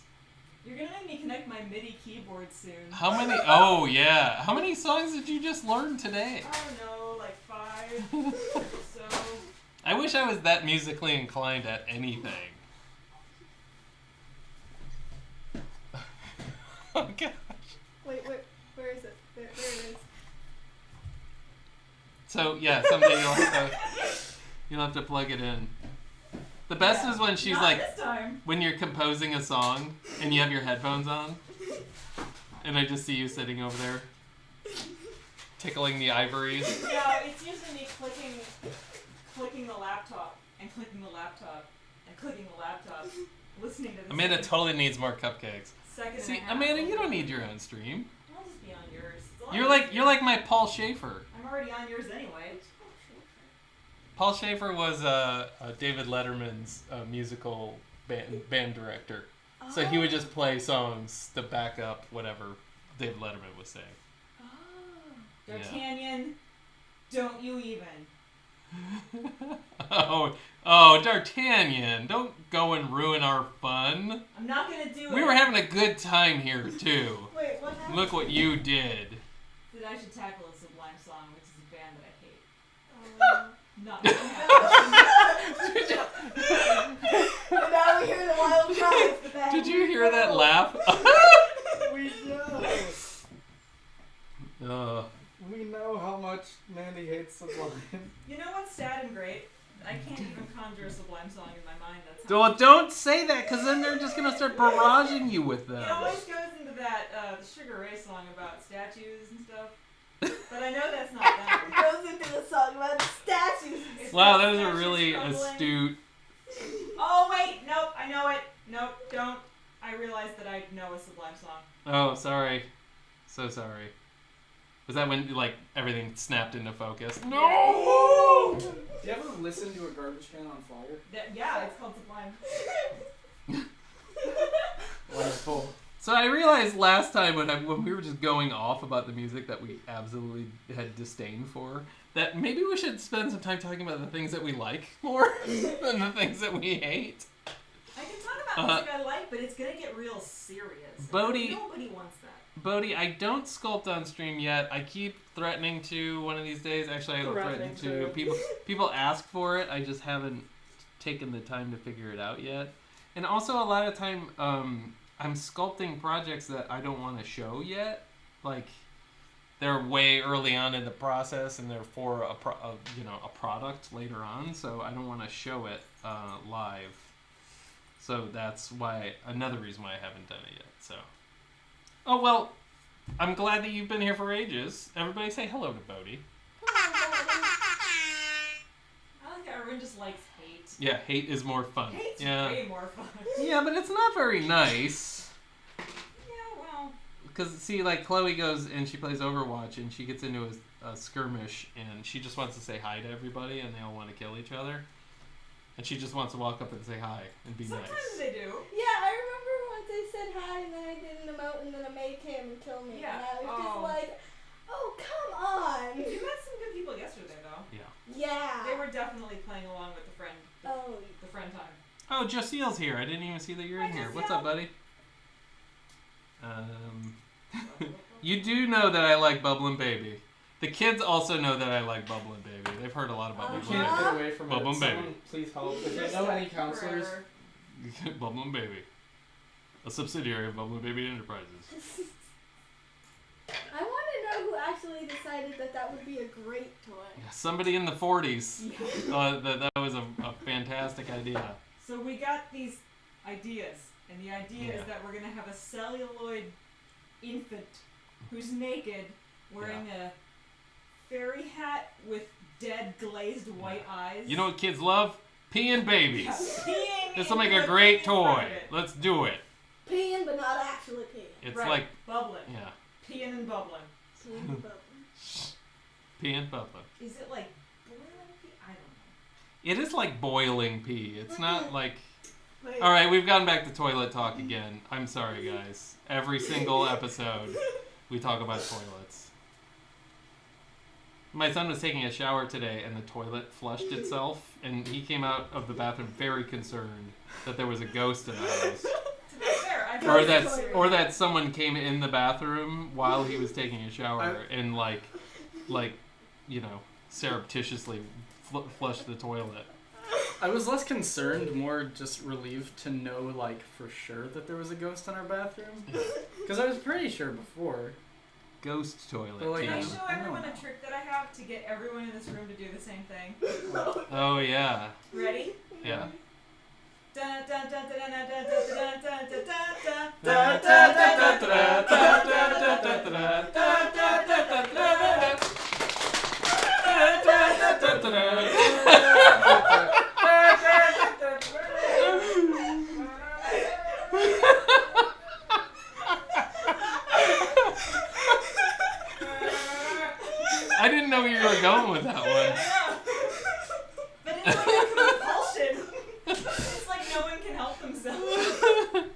Speaker 2: You're gonna make me connect my MIDI keyboard soon.
Speaker 1: How many? Oh yeah. How many songs did you just learn today?
Speaker 2: I don't know, like 5 or so.
Speaker 1: I wish I was that musically inclined at anything. Oh gosh.
Speaker 5: Wait, where is it? There it is.
Speaker 1: So yeah, someday you'll have to plug it in. The best is when she's
Speaker 2: Not
Speaker 1: like,
Speaker 2: this time.
Speaker 1: when you're composing a song and you have your headphones on, and I just see you sitting over there, tickling the ivories.
Speaker 2: Yeah, it's usually me clicking the laptop and clicking the laptop and clicking the laptop, listening to this.
Speaker 1: Amanda totally needs more cupcakes.
Speaker 2: Second
Speaker 1: See,
Speaker 2: and a half.
Speaker 1: Amanda, you don't need your own stream.
Speaker 2: I'll just be on yours. As long
Speaker 1: You're
Speaker 2: as-
Speaker 1: like my Paul Schaefer.
Speaker 2: I'm already on yours anyway.
Speaker 1: Paul Schaefer was David Letterman's musical band director. So he would just play songs to back up whatever David Letterman was saying. Yeah.
Speaker 2: D'Artagnan, don't you even.
Speaker 1: Oh, D'Artagnan, don't go and ruin our fun.
Speaker 2: I'm not gonna do it.
Speaker 1: We were having a good time here, too.
Speaker 5: Wait, what happened?
Speaker 1: Look what you did.
Speaker 2: That I should tackle a Sublime song, which is a band that I hate.
Speaker 5: Oh.
Speaker 2: Not gonna happen.
Speaker 5: And now we hear the wild cry of the band.
Speaker 1: Did you hear that laugh?
Speaker 3: We know. We know how much Mandy hates Sublime.
Speaker 2: You know what's sad and great? I can't even conjure a Sublime song in my mind. That's how
Speaker 1: Don't say that, because then they're just going to start barraging you with them.
Speaker 2: It always goes into that the Sugar Ray song about statues and stuff. But I know that's not
Speaker 5: It
Speaker 2: them.
Speaker 5: goes into the song about statues.
Speaker 2: It's
Speaker 1: Wow,
Speaker 2: about
Speaker 1: that was a
Speaker 2: statues
Speaker 1: really
Speaker 2: crumbling.
Speaker 1: astute.
Speaker 2: Oh wait, nope, I know it. Nope, don't. I realized that I know a Sublime song.
Speaker 1: Oh, sorry. So sorry. Was that when, like, everything snapped into focus? No!
Speaker 3: Do you ever listen to a garbage can on fire?
Speaker 2: Yeah, it's called Sublime.
Speaker 3: Wonderful.
Speaker 1: So I realized last time when we were just going off about the music that we absolutely had disdain for, that maybe we should spend some time talking about the things that we like more than the things that we hate.
Speaker 2: I can talk about music I like, but it's gonna get real serious.
Speaker 1: Bodhi-
Speaker 2: Nobody wants that.
Speaker 4: Bodhi, I don't sculpt on stream yet. I keep threatening to one of these days. Actually, I don't threaten to. People ask for it. I just haven't taken the time to figure it out yet. And also, a lot of time, I'm sculpting projects that I don't want to show yet. Like, they're way early on in the process, and they're for a product later on. So I don't want to show it live. So that's why another reason why I haven't done it yet. So, oh well, I'm glad that you've been here for ages. Everybody say hello to Bodhi.
Speaker 2: I like how everyone just likes hate.
Speaker 4: Yeah, hate is more fun.
Speaker 2: Hate's
Speaker 4: Yeah.
Speaker 2: way more fun.
Speaker 4: Yeah, but it's not very nice.
Speaker 2: Yeah, well.
Speaker 4: Because, see, like, Chloe goes and she plays Overwatch and she gets into a skirmish and she just wants to say hi to everybody and they all want to kill each other. And she just wants to walk up and say hi and be
Speaker 2: Sometimes
Speaker 4: nice.
Speaker 2: they do.
Speaker 5: Yeah, I remember once they said hi and then I did an emote and then a maid came and killed me.
Speaker 2: Yeah.
Speaker 5: And I was just like, oh, come on.
Speaker 2: You met some good people yesterday, though.
Speaker 5: Yeah.
Speaker 2: They were definitely playing along with the friend time.
Speaker 4: Oh, Josiel's here. I didn't even see that you're in
Speaker 2: Hi,
Speaker 4: here.
Speaker 2: Josiel.
Speaker 4: What's up, buddy? You do know that I like Bubblin' Baby. The kids also know that I like Bubblin' Baby. They've heard a lot about
Speaker 3: You
Speaker 4: Bubblin'
Speaker 3: can't
Speaker 4: Baby.
Speaker 3: get away from
Speaker 4: Bubble
Speaker 3: it.
Speaker 4: baby.
Speaker 3: Someone please help. If you
Speaker 2: Just
Speaker 3: know any
Speaker 2: like
Speaker 3: counselors,
Speaker 2: forever.
Speaker 4: Bubblin' Baby. A subsidiary of Bubblin' Baby Enterprises.
Speaker 5: I want to know who actually decided that that would be a great toy.
Speaker 4: Somebody in the 40s
Speaker 2: Yeah.
Speaker 4: thought that was a fantastic idea.
Speaker 2: So we got these ideas, and the idea
Speaker 4: Yeah.
Speaker 2: is that we're gonna have a celluloid infant who's naked, wearing a fairy hat with dead glazed white eyes.
Speaker 4: You know what kids love? Peeing babies.
Speaker 2: Yeah, peeing
Speaker 4: This will
Speaker 2: into
Speaker 4: make a
Speaker 2: the
Speaker 4: great
Speaker 2: thing in front
Speaker 4: toy.
Speaker 2: of it.
Speaker 4: Let's do it.
Speaker 5: Peeing, but not actually peeing.
Speaker 4: It's
Speaker 2: Right,
Speaker 4: like,
Speaker 2: bubbling,
Speaker 4: yeah,
Speaker 2: peeing and bubbling.
Speaker 5: Peeing and bubbling.
Speaker 4: peeing bubbling.
Speaker 2: Is it like boiling pee? I don't know.
Speaker 4: It is like boiling pee. It's not like...
Speaker 5: Wait.
Speaker 4: All right, we've gone back to toilet talk again. I'm sorry, guys. Every single episode, we talk about toilets. My son was taking a shower today, and the toilet flushed itself, and he came out of the bathroom very concerned that there was a ghost in the house.
Speaker 2: To be fair, I've
Speaker 4: Or that someone came in the bathroom while he was taking a shower and like you know, surreptitiously flushed the toilet.
Speaker 3: I was less concerned, more just relieved to know, like, for sure that there was a ghost in our bathroom. Because I was pretty sure before.
Speaker 4: Ghost toilet.
Speaker 3: But, like,
Speaker 2: Can I
Speaker 4: Tim.
Speaker 2: show everyone a trick that I have to get everyone in this room to do the same thing?
Speaker 4: Oh yeah.
Speaker 2: Ready?
Speaker 4: Yeah.
Speaker 2: Dun, dun, dun, dun, dun, dun, dun, dun, dun, dun, dun, dun,
Speaker 4: I didn't know you were going with that one.
Speaker 2: But it's like a compulsion. It's like no one can help themselves.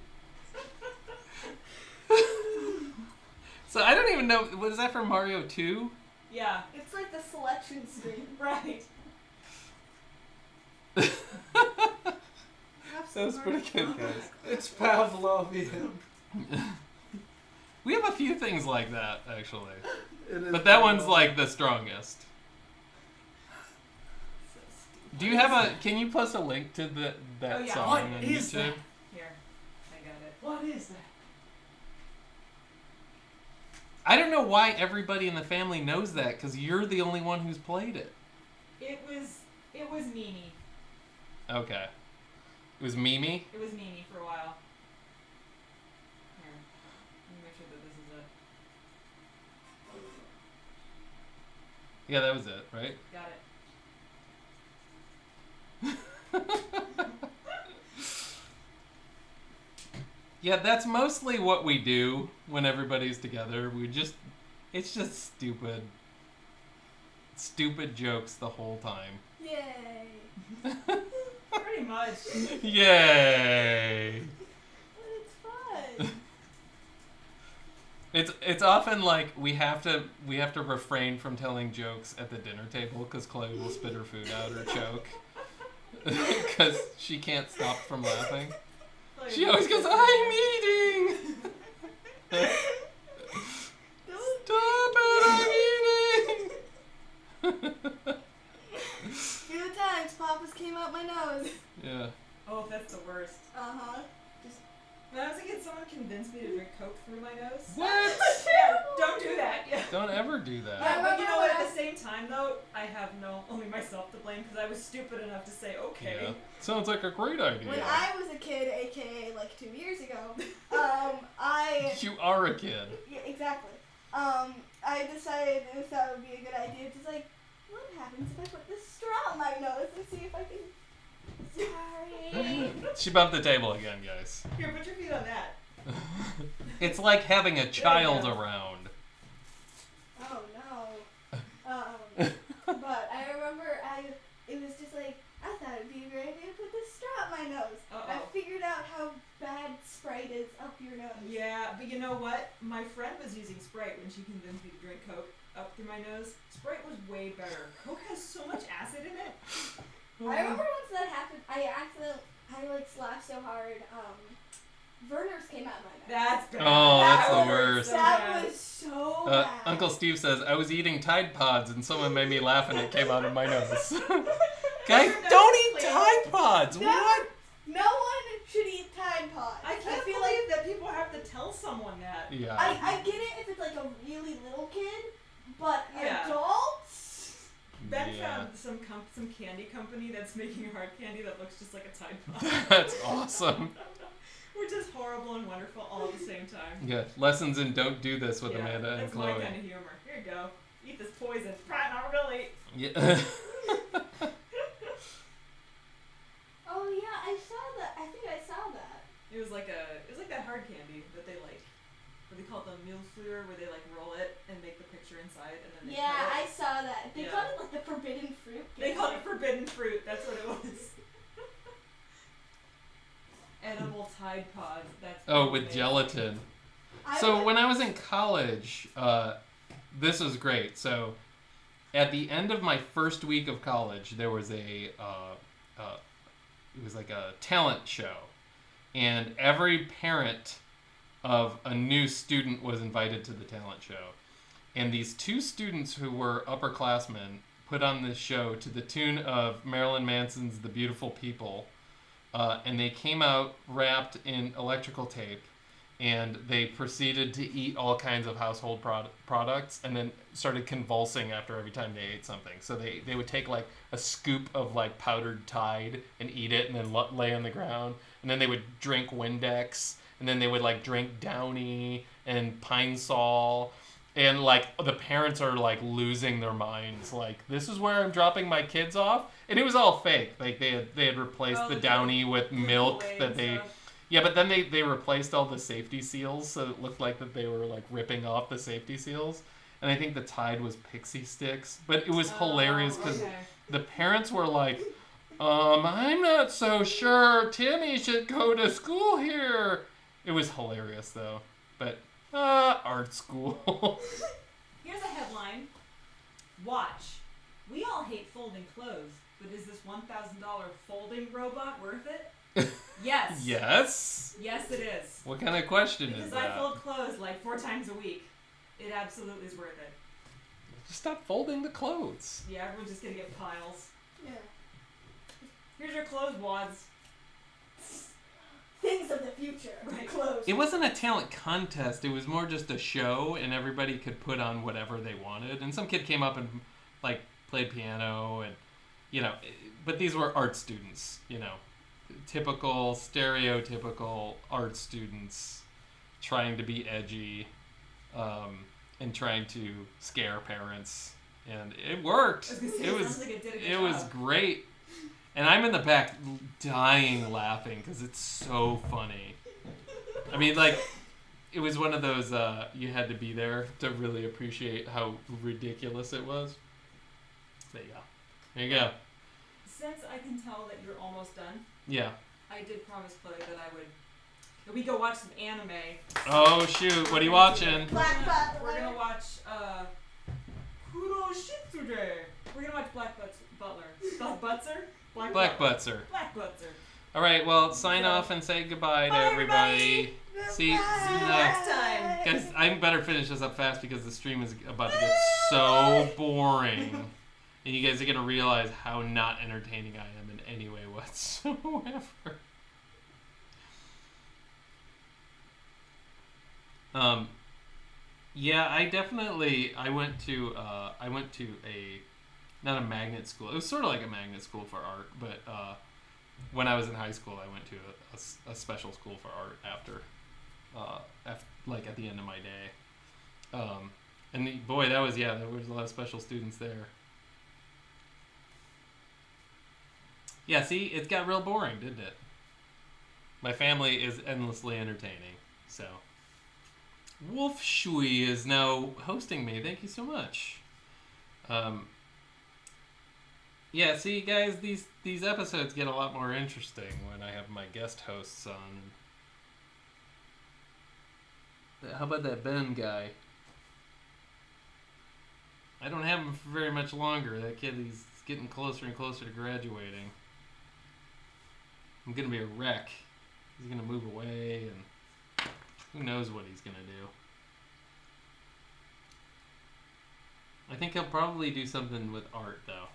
Speaker 4: So I don't even know. Was that from Mario 2?
Speaker 2: Yeah,
Speaker 5: It's like the selection screen.
Speaker 2: right.
Speaker 4: That was pretty good, guys.
Speaker 3: It's Pavlovian.
Speaker 4: We have a few things like that, actually.
Speaker 3: It is
Speaker 4: But that one's
Speaker 3: Pavlovian.
Speaker 4: like the strongest. Do you have a... Can you post a link to that
Speaker 2: Oh, yeah.
Speaker 4: song
Speaker 3: What
Speaker 4: on
Speaker 3: is
Speaker 4: YouTube?
Speaker 3: that?
Speaker 2: Here, I got it.
Speaker 3: What is that?
Speaker 4: I don't know why everybody in the family knows that, because you're the only one who's played it.
Speaker 2: It was Mimi.
Speaker 4: Okay. It was Mimi?
Speaker 2: It was Mimi for a while. Here, let me make sure that this is it.
Speaker 4: Yeah, that was it, right?
Speaker 2: Got it.
Speaker 4: Yeah, that's mostly what we do when everybody's together. It's just stupid. Stupid jokes the whole time.
Speaker 5: Yay.
Speaker 2: Pretty much.
Speaker 4: Yay!
Speaker 5: But it's fun.
Speaker 4: It's often like we have to refrain from telling jokes at the dinner table because Chloe will spit her food out or choke because she can't stop from laughing.
Speaker 2: Like,
Speaker 4: She always goes, "I'm eating."
Speaker 2: nose.
Speaker 1: What?
Speaker 2: Yeah, don't do that. Yeah.
Speaker 1: Don't ever do that.
Speaker 2: But you know what? At the same time, though, I have only myself to blame because I was stupid enough to say okay.
Speaker 1: Yeah. Sounds like a great idea.
Speaker 5: When I was a kid, aka like 2 years ago,
Speaker 1: You are a kid.
Speaker 5: Yeah, exactly. I decided if that would be a good idea, just like, what happens if I put this straw in my nose and see if I can... Sorry.
Speaker 1: She bumped the table again, guys.
Speaker 2: Here, put your feet on that.
Speaker 1: It's like having a child around.
Speaker 5: Oh no. But I remember it was just like, I thought it'd be a great idea to put this straw in my nose. I figured out how bad Sprite is up your nose.
Speaker 2: Yeah, but you know what? My friend was using Sprite when she convinced me to drink Coke up through my nose. Sprite was way better. Coke has so much acid in it.
Speaker 5: I remember once that happened, I like slapped so hard, Verner's came out of my nose.
Speaker 2: That's bad.
Speaker 1: Oh, that's the
Speaker 2: was
Speaker 1: worst.
Speaker 2: so
Speaker 5: That
Speaker 2: bad.
Speaker 5: was so bad.
Speaker 1: Uncle Steve says, I was eating Tide Pods and someone made me laugh and it came out of my nose. Guys, don't eat Tide Pods!
Speaker 5: No.
Speaker 1: What?
Speaker 5: No one should eat Tide Pods.
Speaker 2: I can't
Speaker 5: feel
Speaker 2: believe that people have to tell someone that.
Speaker 1: Yeah.
Speaker 5: I get it if it's like a really little kid, but
Speaker 2: Yeah.
Speaker 5: adults?
Speaker 2: Ben
Speaker 1: Yeah.
Speaker 2: found some candy company that's making hard candy that looks just like a Tide Pod.
Speaker 1: That's awesome.
Speaker 2: Which is horrible and wonderful all at the same time.
Speaker 1: Yeah, lessons in don't do this with
Speaker 2: Yeah,
Speaker 1: Amanda and
Speaker 2: that's
Speaker 1: Chloe.
Speaker 2: my kind of humor. Here you go. Eat this poison. Probably not really.
Speaker 1: Yeah.
Speaker 5: Oh yeah, I saw that. I think I saw that.
Speaker 2: It was like that hard candy that they like. What they call it, the millefleur, where they like roll it and make the picture inside, and then they
Speaker 5: Yeah,
Speaker 2: cut
Speaker 5: I
Speaker 2: it.
Speaker 5: saw that. They
Speaker 2: Yeah.
Speaker 5: called it like the forbidden fruit.
Speaker 2: They called it forbidden fruit. That's what it was. Edible Tide Pods. That's
Speaker 1: Oh, with
Speaker 2: amazing.
Speaker 1: gelatin.
Speaker 5: I
Speaker 1: So
Speaker 5: went-
Speaker 1: when I was in college, this was great. So at the end of my first week of college, there was it was like a talent show, and every parent of a new student was invited to the talent show. And these two students who were upperclassmen put on this show to the tune of Marilyn Manson's "The Beautiful People," and they came out wrapped in electrical tape. And they proceeded to eat all kinds of household products and then started convulsing after every time they ate something. So they would take like a scoop of like powdered Tide and eat it and then lay on the ground. And then they would drink Windex. And then they would like drink Downy and Pine Sol. And like the parents are like losing their minds. Like, this is where I'm dropping my kids off. And it was all fake. Like they had replaced the Downy with milk that they... Yeah, but then they replaced all the safety seals, so it looked like that they were like ripping off the safety seals. And I think the Tide was Pixie Sticks, but it was hilarious because the parents were like, I'm not so sure Timmy should go to school here. It was hilarious though, but art school.
Speaker 2: Here's a headline. Watch. We all hate folding clothes, but is this $1,000 folding robot worth it? Yes.
Speaker 1: Yes.
Speaker 2: Yes, it is.
Speaker 1: What kind of question
Speaker 2: Because
Speaker 1: is
Speaker 2: I
Speaker 1: that?
Speaker 2: fold clothes like 4 times a week. It absolutely is worth it.
Speaker 1: Just stop folding the clothes.
Speaker 2: Yeah, everyone's just gonna get piles.
Speaker 5: Yeah.
Speaker 2: Here's your clothes wads.
Speaker 5: Things of the future.
Speaker 2: Right.
Speaker 5: Close.
Speaker 1: It wasn't a talent contest. It was more just a show, and everybody could put on whatever they wanted. And some kid came up and like played piano, and but these were art students, typical stereotypical art students trying to be edgy, and trying to scare parents, and it worked.
Speaker 2: I was gonna say,
Speaker 1: It was
Speaker 2: sounds like it did a good
Speaker 1: it was
Speaker 2: job.
Speaker 1: great. And I'm in the back dying laughing because it's so funny. I mean, like, it was one of those, you had to be there to really appreciate how ridiculous it was. There you go. There you go.
Speaker 2: Since I can tell that you're almost done,
Speaker 1: Yeah.
Speaker 2: I did promise Chloe that we go watch some anime.
Speaker 1: Oh, shoot. What are you watching?
Speaker 5: Black Butler.
Speaker 2: We're gonna watch Kuro Shitsuge. We're gonna watch Black Butler. Black Butzer?
Speaker 1: Black Butzer.
Speaker 2: Black Butzer.
Speaker 1: All right, well, sign off and say goodbye to
Speaker 2: Bye,
Speaker 1: everybody. See you
Speaker 2: next time.
Speaker 1: Guys, I better finish this up fast because the stream is about to get so boring. And you guys are going to realize how not entertaining I am in any way whatsoever.
Speaker 4: Yeah, I went to a not a magnet school. It was sort of like a magnet school for art, but when I was in high school, I went to a special school for art like at the end of my day. Boy, there was a lot of special students there. Yeah, see, it got real boring, didn't it? My family is endlessly entertaining, so. Wolf Shui is now hosting me. Thank you so much. Yeah, see, guys, these episodes get a lot more interesting when I have my guest hosts on. How about that Ben guy? I don't have him for very much longer. That kid, he's getting closer and closer to graduating. I'm gonna be a wreck. He's gonna move away, and who knows what he's gonna do. I think he'll probably do something with art, though.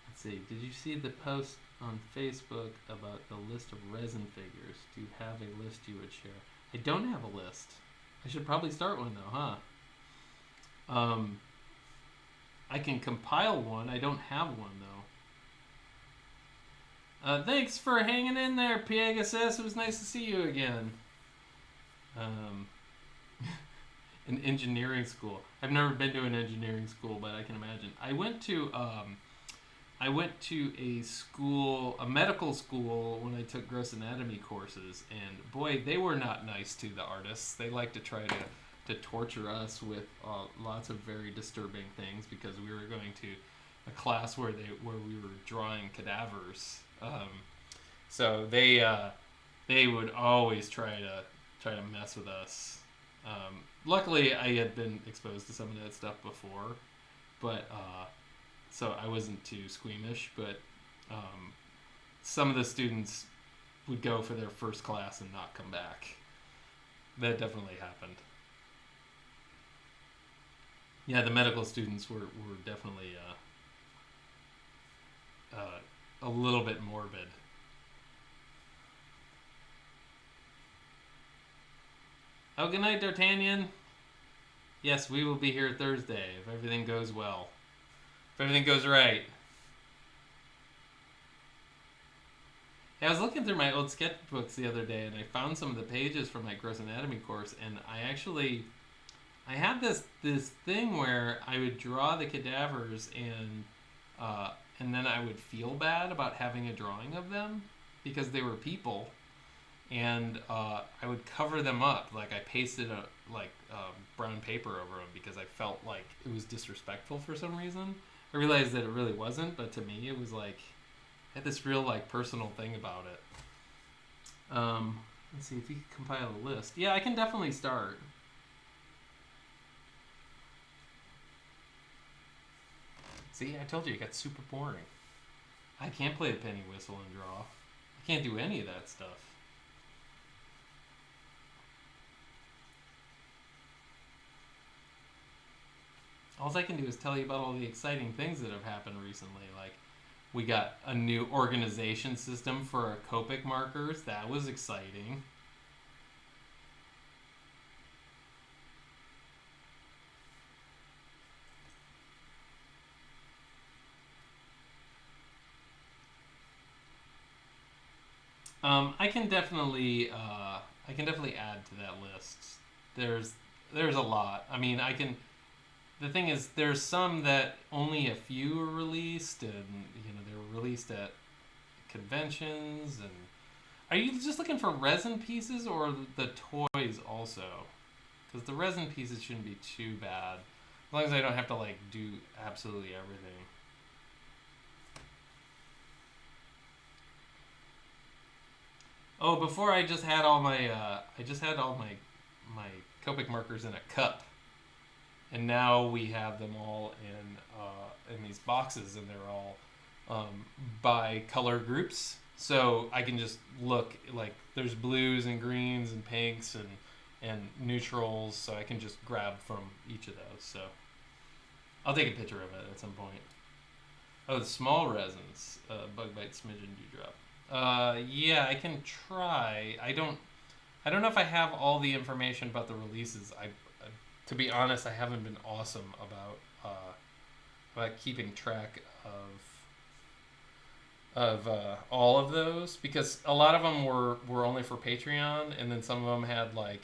Speaker 4: Let's see. Did you see the post on Facebook about the list of resin figures? Do you have a list you would share? I don't have a list. I should probably start one, though, huh? I can compile one. I don't have one, though. Thanks for hanging in there, Pegasus. It was nice to see you again. An engineering school. I've never been to an engineering school, but I can imagine. I went to a school, a medical school, when I took gross anatomy courses, and boy, they were not nice to the artists. They like to try to torture us with lots of very disturbing things because we were going to a class where we were drawing cadavers. So they would always try to mess with us. Luckily, I had been exposed to some of that stuff before, but so I wasn't too squeamish. But some of the students would go for their first class and not come back. That definitely happened. Yeah, the medical students were definitely a little bit morbid. Oh, good night, D'Artagnan. Yes, we will be here Thursday if everything goes well. If everything goes right. Yeah, I was looking through my old sketchbooks the other day and I found some of the pages from my gross anatomy course, and I had this thing where I would draw the cadavers and then I would feel bad about having a drawing of them because they were people. And I would cover them up, like I pasted brown paper over them because I felt like it was disrespectful for some reason. I realized that it really wasn't, but to me it was like, I had this real like personal thing about it. Let's see if you can compile a list. Yeah, I can definitely start. See, I told you it got super boring. I can't play the penny whistle and draw. I can't do any of that stuff. All I can do is tell you about all the exciting things that have happened recently. Like, we got a new organization system for our Copic markers. That was exciting. I can definitely add to that list. There's a lot. I mean, I can. The thing is, there's some that only a few are released, and they were released at conventions. And are you just looking for resin pieces or the toys also? Because the resin pieces shouldn't be too bad, as long as I don't have to like do absolutely everything. Oh, before I just had all my my Copic markers in a cup. And now we have them all in these boxes, and they're all by color groups. So I can just look, like, there's blues and greens and pinks and neutrals, so I can just grab from each of those. So I'll take a picture of it at some point. Oh, the small resins, bug bite, smidgen, dewdrop. Yeah, I can try. I don't
Speaker 1: I don't know if I have all the information about the releases. To be honest, I haven't been awesome about keeping track of all of those, because a lot of them were only for Patreon, and then some of them had like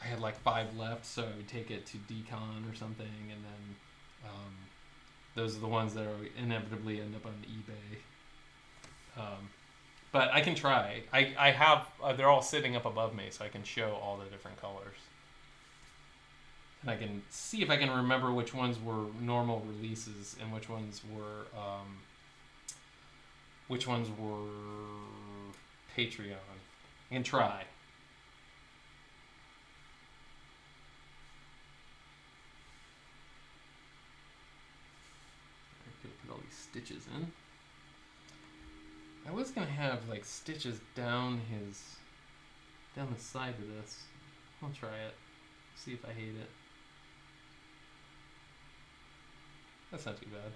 Speaker 1: I had like 5 left, so I would take it to Decon or something, and then those are the ones that are inevitably end up on eBay. But I can try. I have they're all sitting up above me, so I can show all the different colors. And I can see if I can remember which ones were normal releases and which ones were Patreon. I can try. I could put all these stitches in. I was gonna have like stitches down the side of this. I'll try it. See if I hate it. That's not too bad.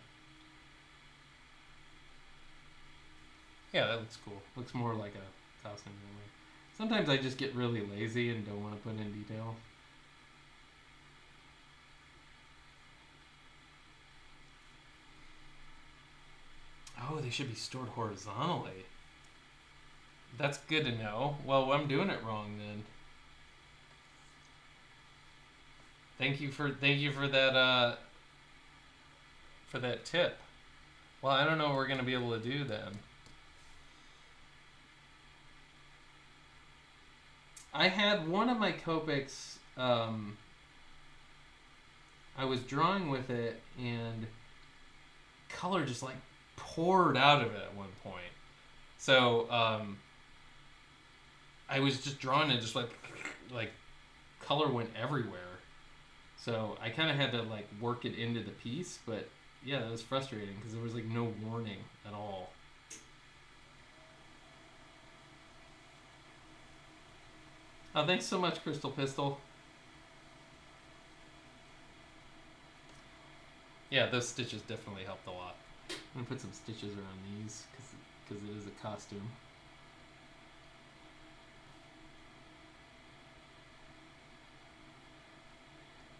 Speaker 1: Yeah, that looks cool. Looks more like a costume anyway. Sometimes I just get really lazy and don't want to put in detail. Oh, they should be stored horizontally. That's good to know. Well, I'm doing it wrong then. Thank you for that tip. Well, I don't know what we're gonna be able to do then. I had one of my Copics. I was drawing with it, and color just like poured out of it at one point. So I was just drawing it, just like color went everywhere. So I kind of had to like work it into the piece, but yeah, that was frustrating because there was like no warning at all. Oh, thanks so much, Crystal Pistol. Yeah, those stitches definitely helped a lot. I'm gonna put some stitches around these because it is a costume.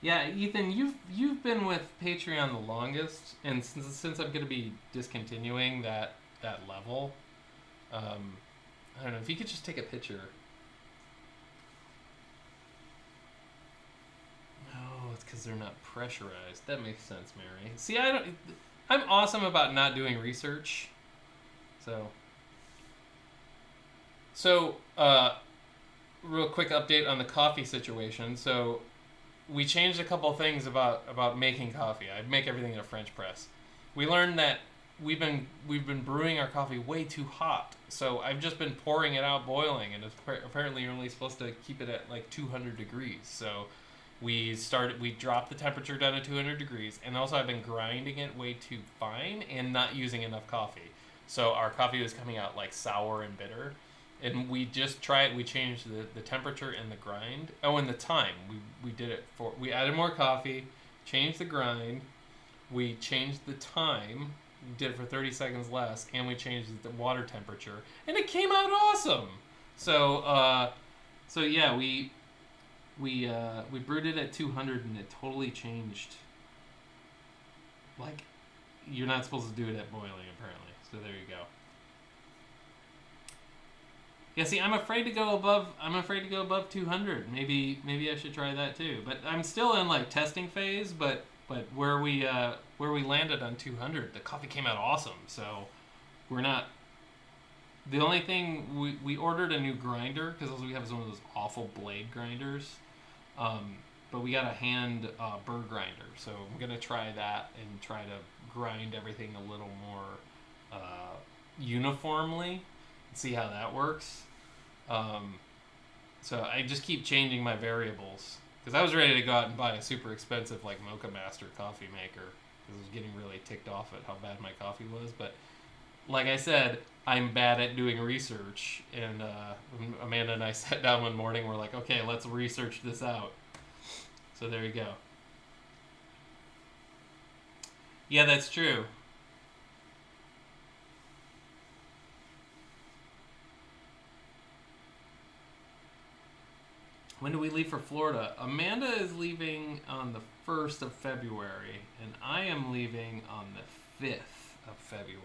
Speaker 1: Yeah, Ethan, you've been with Patreon the longest, and since I'm gonna be discontinuing that level, I don't know if you could just take a picture. Oh, it's because they're not pressurized. That makes sense, Mary. See, I'm awesome about not doing research. So, real quick update on the coffee situation. So, we changed a couple things about making coffee. I make everything in a French press. We learned that we've been brewing our coffee way too hot. So I've just been pouring it out boiling, and it's apparently you're only supposed to keep it at like 200 degrees. So we dropped the temperature down to 200 degrees, and also I've been grinding it way too fine and not using enough coffee. So our coffee was coming out like sour and bitter. And we just tried. We changed the temperature and the grind. Oh, and the time. We did it for. We added more coffee, changed the grind. We changed the time. We did it for 30 seconds less, and we changed the water temperature, and it came out awesome. So yeah, we brewed it at 200, and it totally changed. Like, you're not supposed to do it at boiling, apparently. So there you go. Yeah, see, I'm afraid to go above 200. Maybe I should try that too. But I'm still in like testing phase. But where we landed on 200, the coffee came out awesome. So we're not. The only thing we ordered a new grinder because we have one of those awful blade grinders. But we got a hand burr grinder, so I'm gonna try that and try to grind everything a little more uniformly. See how that works. So I just keep changing my variables because I was ready to go out and buy a super expensive like Mocha Master coffee maker because I was getting really ticked off at how bad my coffee was. But like I said, I'm bad at doing research, and Amanda and I sat down one morning. We're like, okay, let's research this out. So there you go. Yeah, that's true.
Speaker 4: When do we leave for Florida? Amanda is leaving on the 1st of February, and I am leaving on the 5th of February.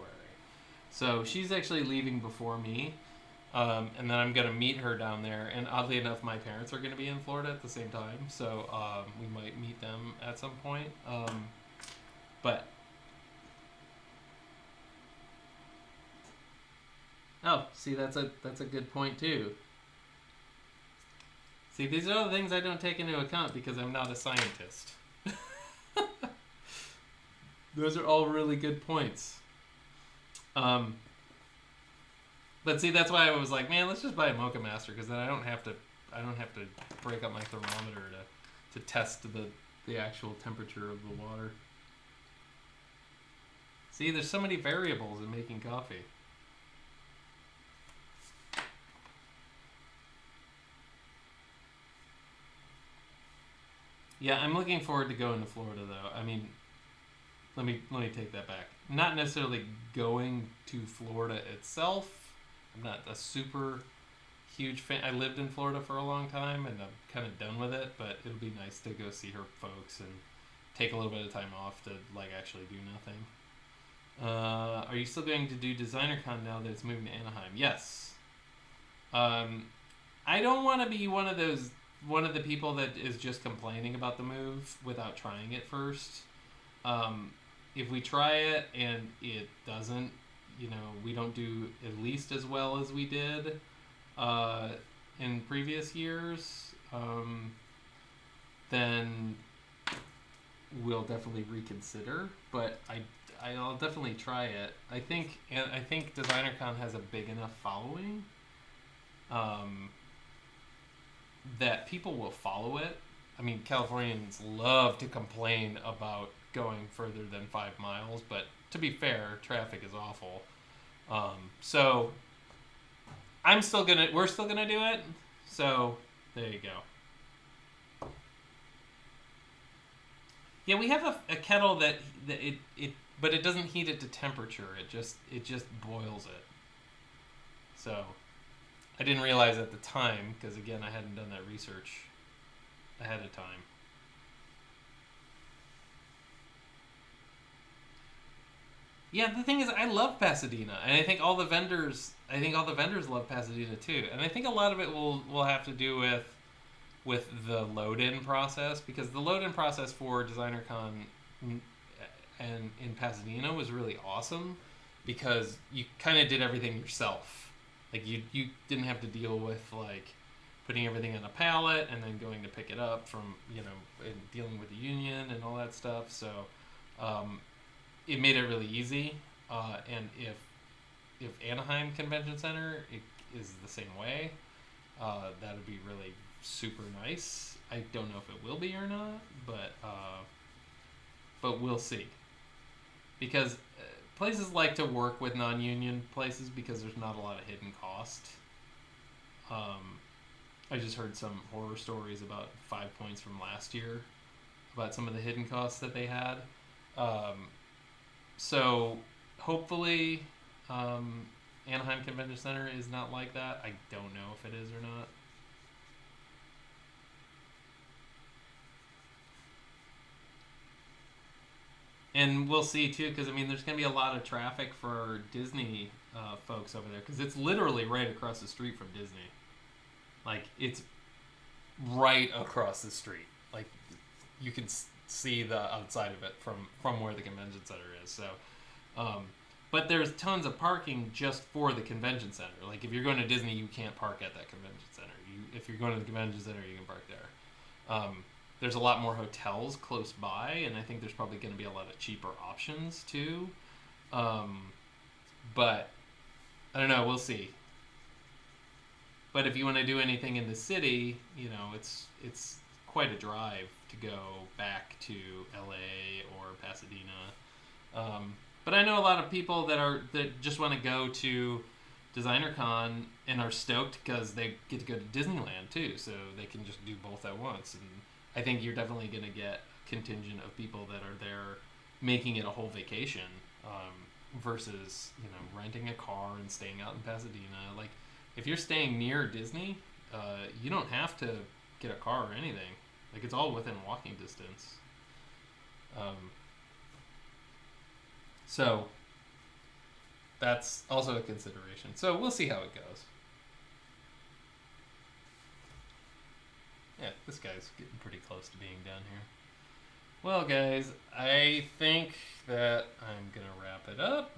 Speaker 4: So she's actually leaving before me, and then I'm going to meet her down there. And oddly enough, my parents are going to be in Florida at the same time, so we might meet them at some point. But oh, see, that's a good point too. See, these are all the things I don't take into account because I'm not a scientist. Those are all really good points. But see, that's why I was like, man, let's just buy a Mocha Master because then I don't have to break up my thermometer to test the actual temperature of the water. See, there's so many variables in making coffee. Yeah, I'm looking forward to going to Florida, though. I mean, let me take that back. Not necessarily going to Florida itself. I'm not a super huge fan. I lived in Florida for a long time, and I'm kind of done with it. But it'll be nice to go see her folks and take a little bit of time off to like actually do nothing. Are you still going to do DesignerCon now that it's moving to Anaheim? Yes. I don't want to be one of the people that is just complaining about the move without trying it first. If we try it and it doesn't, we don't do at least as well as we did in previous years, then we'll definitely reconsider. But I'll definitely try it. I think DesignerCon has a big enough following that people will follow it. I mean, Californians love to complain about going further than 5 miles, but to be fair, traffic is awful. So we're still gonna do it. So there you go. Yeah, we have a kettle that but it doesn't heat it to temperature. It just boils it. So I didn't realize at the time, because again, I hadn't done that research ahead of time. Yeah, the thing is, I love Pasadena, and I think all the vendors love Pasadena too. And I think a lot of it will have to do with the load-in process, because the load-in process for DesignerCon and in Pasadena was really awesome, because you kind of did everything yourself. Like, you didn't have to deal with, like, putting everything on a pallet and then going to pick it up from, and dealing with the union and all that stuff. So it made it really easy. And if Anaheim Convention Center is the same way, that would be really super nice. I don't know if it will be or not, but we'll see. Because places like to work with non-union places because there's not a lot of hidden cost. I just heard some horror stories about 5 Points from last year about some of the hidden costs that they had. So hopefully Anaheim Convention Center is not like that. I don't know if it is or not. And we'll see too, because I mean, there's going to be a lot of traffic for Disney folks over there, because it's literally right across the street from Disney. Like, it's right across the street. Like, you can see the outside of it from where the convention center is. So, but there's tons of parking just for the convention center. Like, if you're going to Disney, you can't park at that convention center. If you're going to the convention center, you can park there. There's a lot more hotels close by, and I think there's probably going to be a lot of cheaper options too. But I don't know. We'll see. But if you want to do anything in the city, it's quite a drive to go back to LA or Pasadena. But I know a lot of people that just want to go to DesignerCon and are stoked because they get to go to Disneyland too, so they can just do both at once. And I think you're definitely going to get a contingent of people that are there making it a whole vacation versus, renting a car and staying out in Pasadena. Like, if you're staying near Disney, you don't have to get a car or anything. Like, it's all within walking distance. So that's also a consideration. So we'll see how it goes. Yeah, this guy's getting pretty close to being done here. Well, guys, I think that I'm going to wrap it up.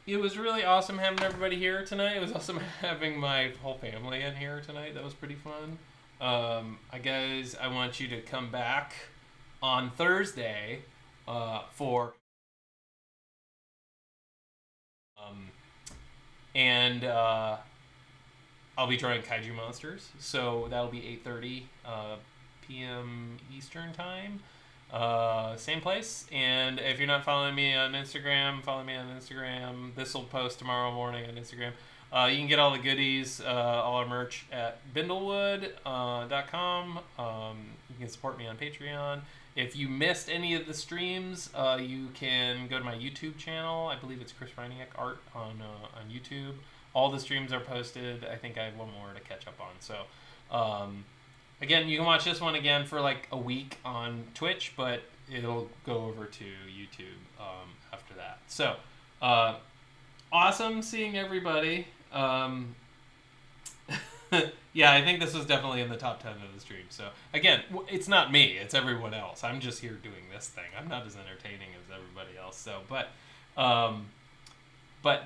Speaker 4: It was really awesome having everybody here tonight. It was awesome having my whole family in here tonight. That was pretty fun. I want you to come back on Thursday for I'll be drawing kaiju monsters, so that'll be 8:30 p.m. Eastern time. Same place. And if you're not following me on Instagram, follow me on Instagram. This will post tomorrow morning on Instagram. You can get all the goodies, all our merch at bindlewood.com. You can support me on Patreon. If you missed any of the streams, you can go to my YouTube channel. I believe it's Chris Ryniak Art on YouTube. All the streams are posted. I think I have one more to catch up on. So, again, you can watch this one again for like a week on Twitch, but it'll go over to YouTube after that. So, awesome seeing everybody. Yeah, I think this was definitely in the top 10 of the stream. So, again, it's not me. It's everyone else. I'm just here doing this thing. I'm not as entertaining as everybody else. So, but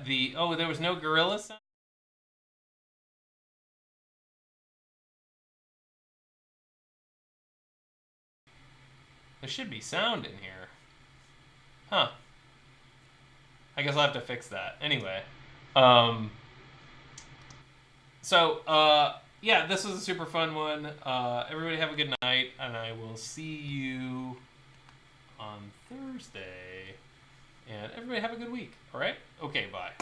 Speaker 4: there was no gorilla sound? There should be sound in here. Huh. I guess I'll have to fix that. Anyway. Yeah, this was a super fun one. Everybody have a good night, and I will see you on Thursday. And everybody have a good week, all right? Okay, bye.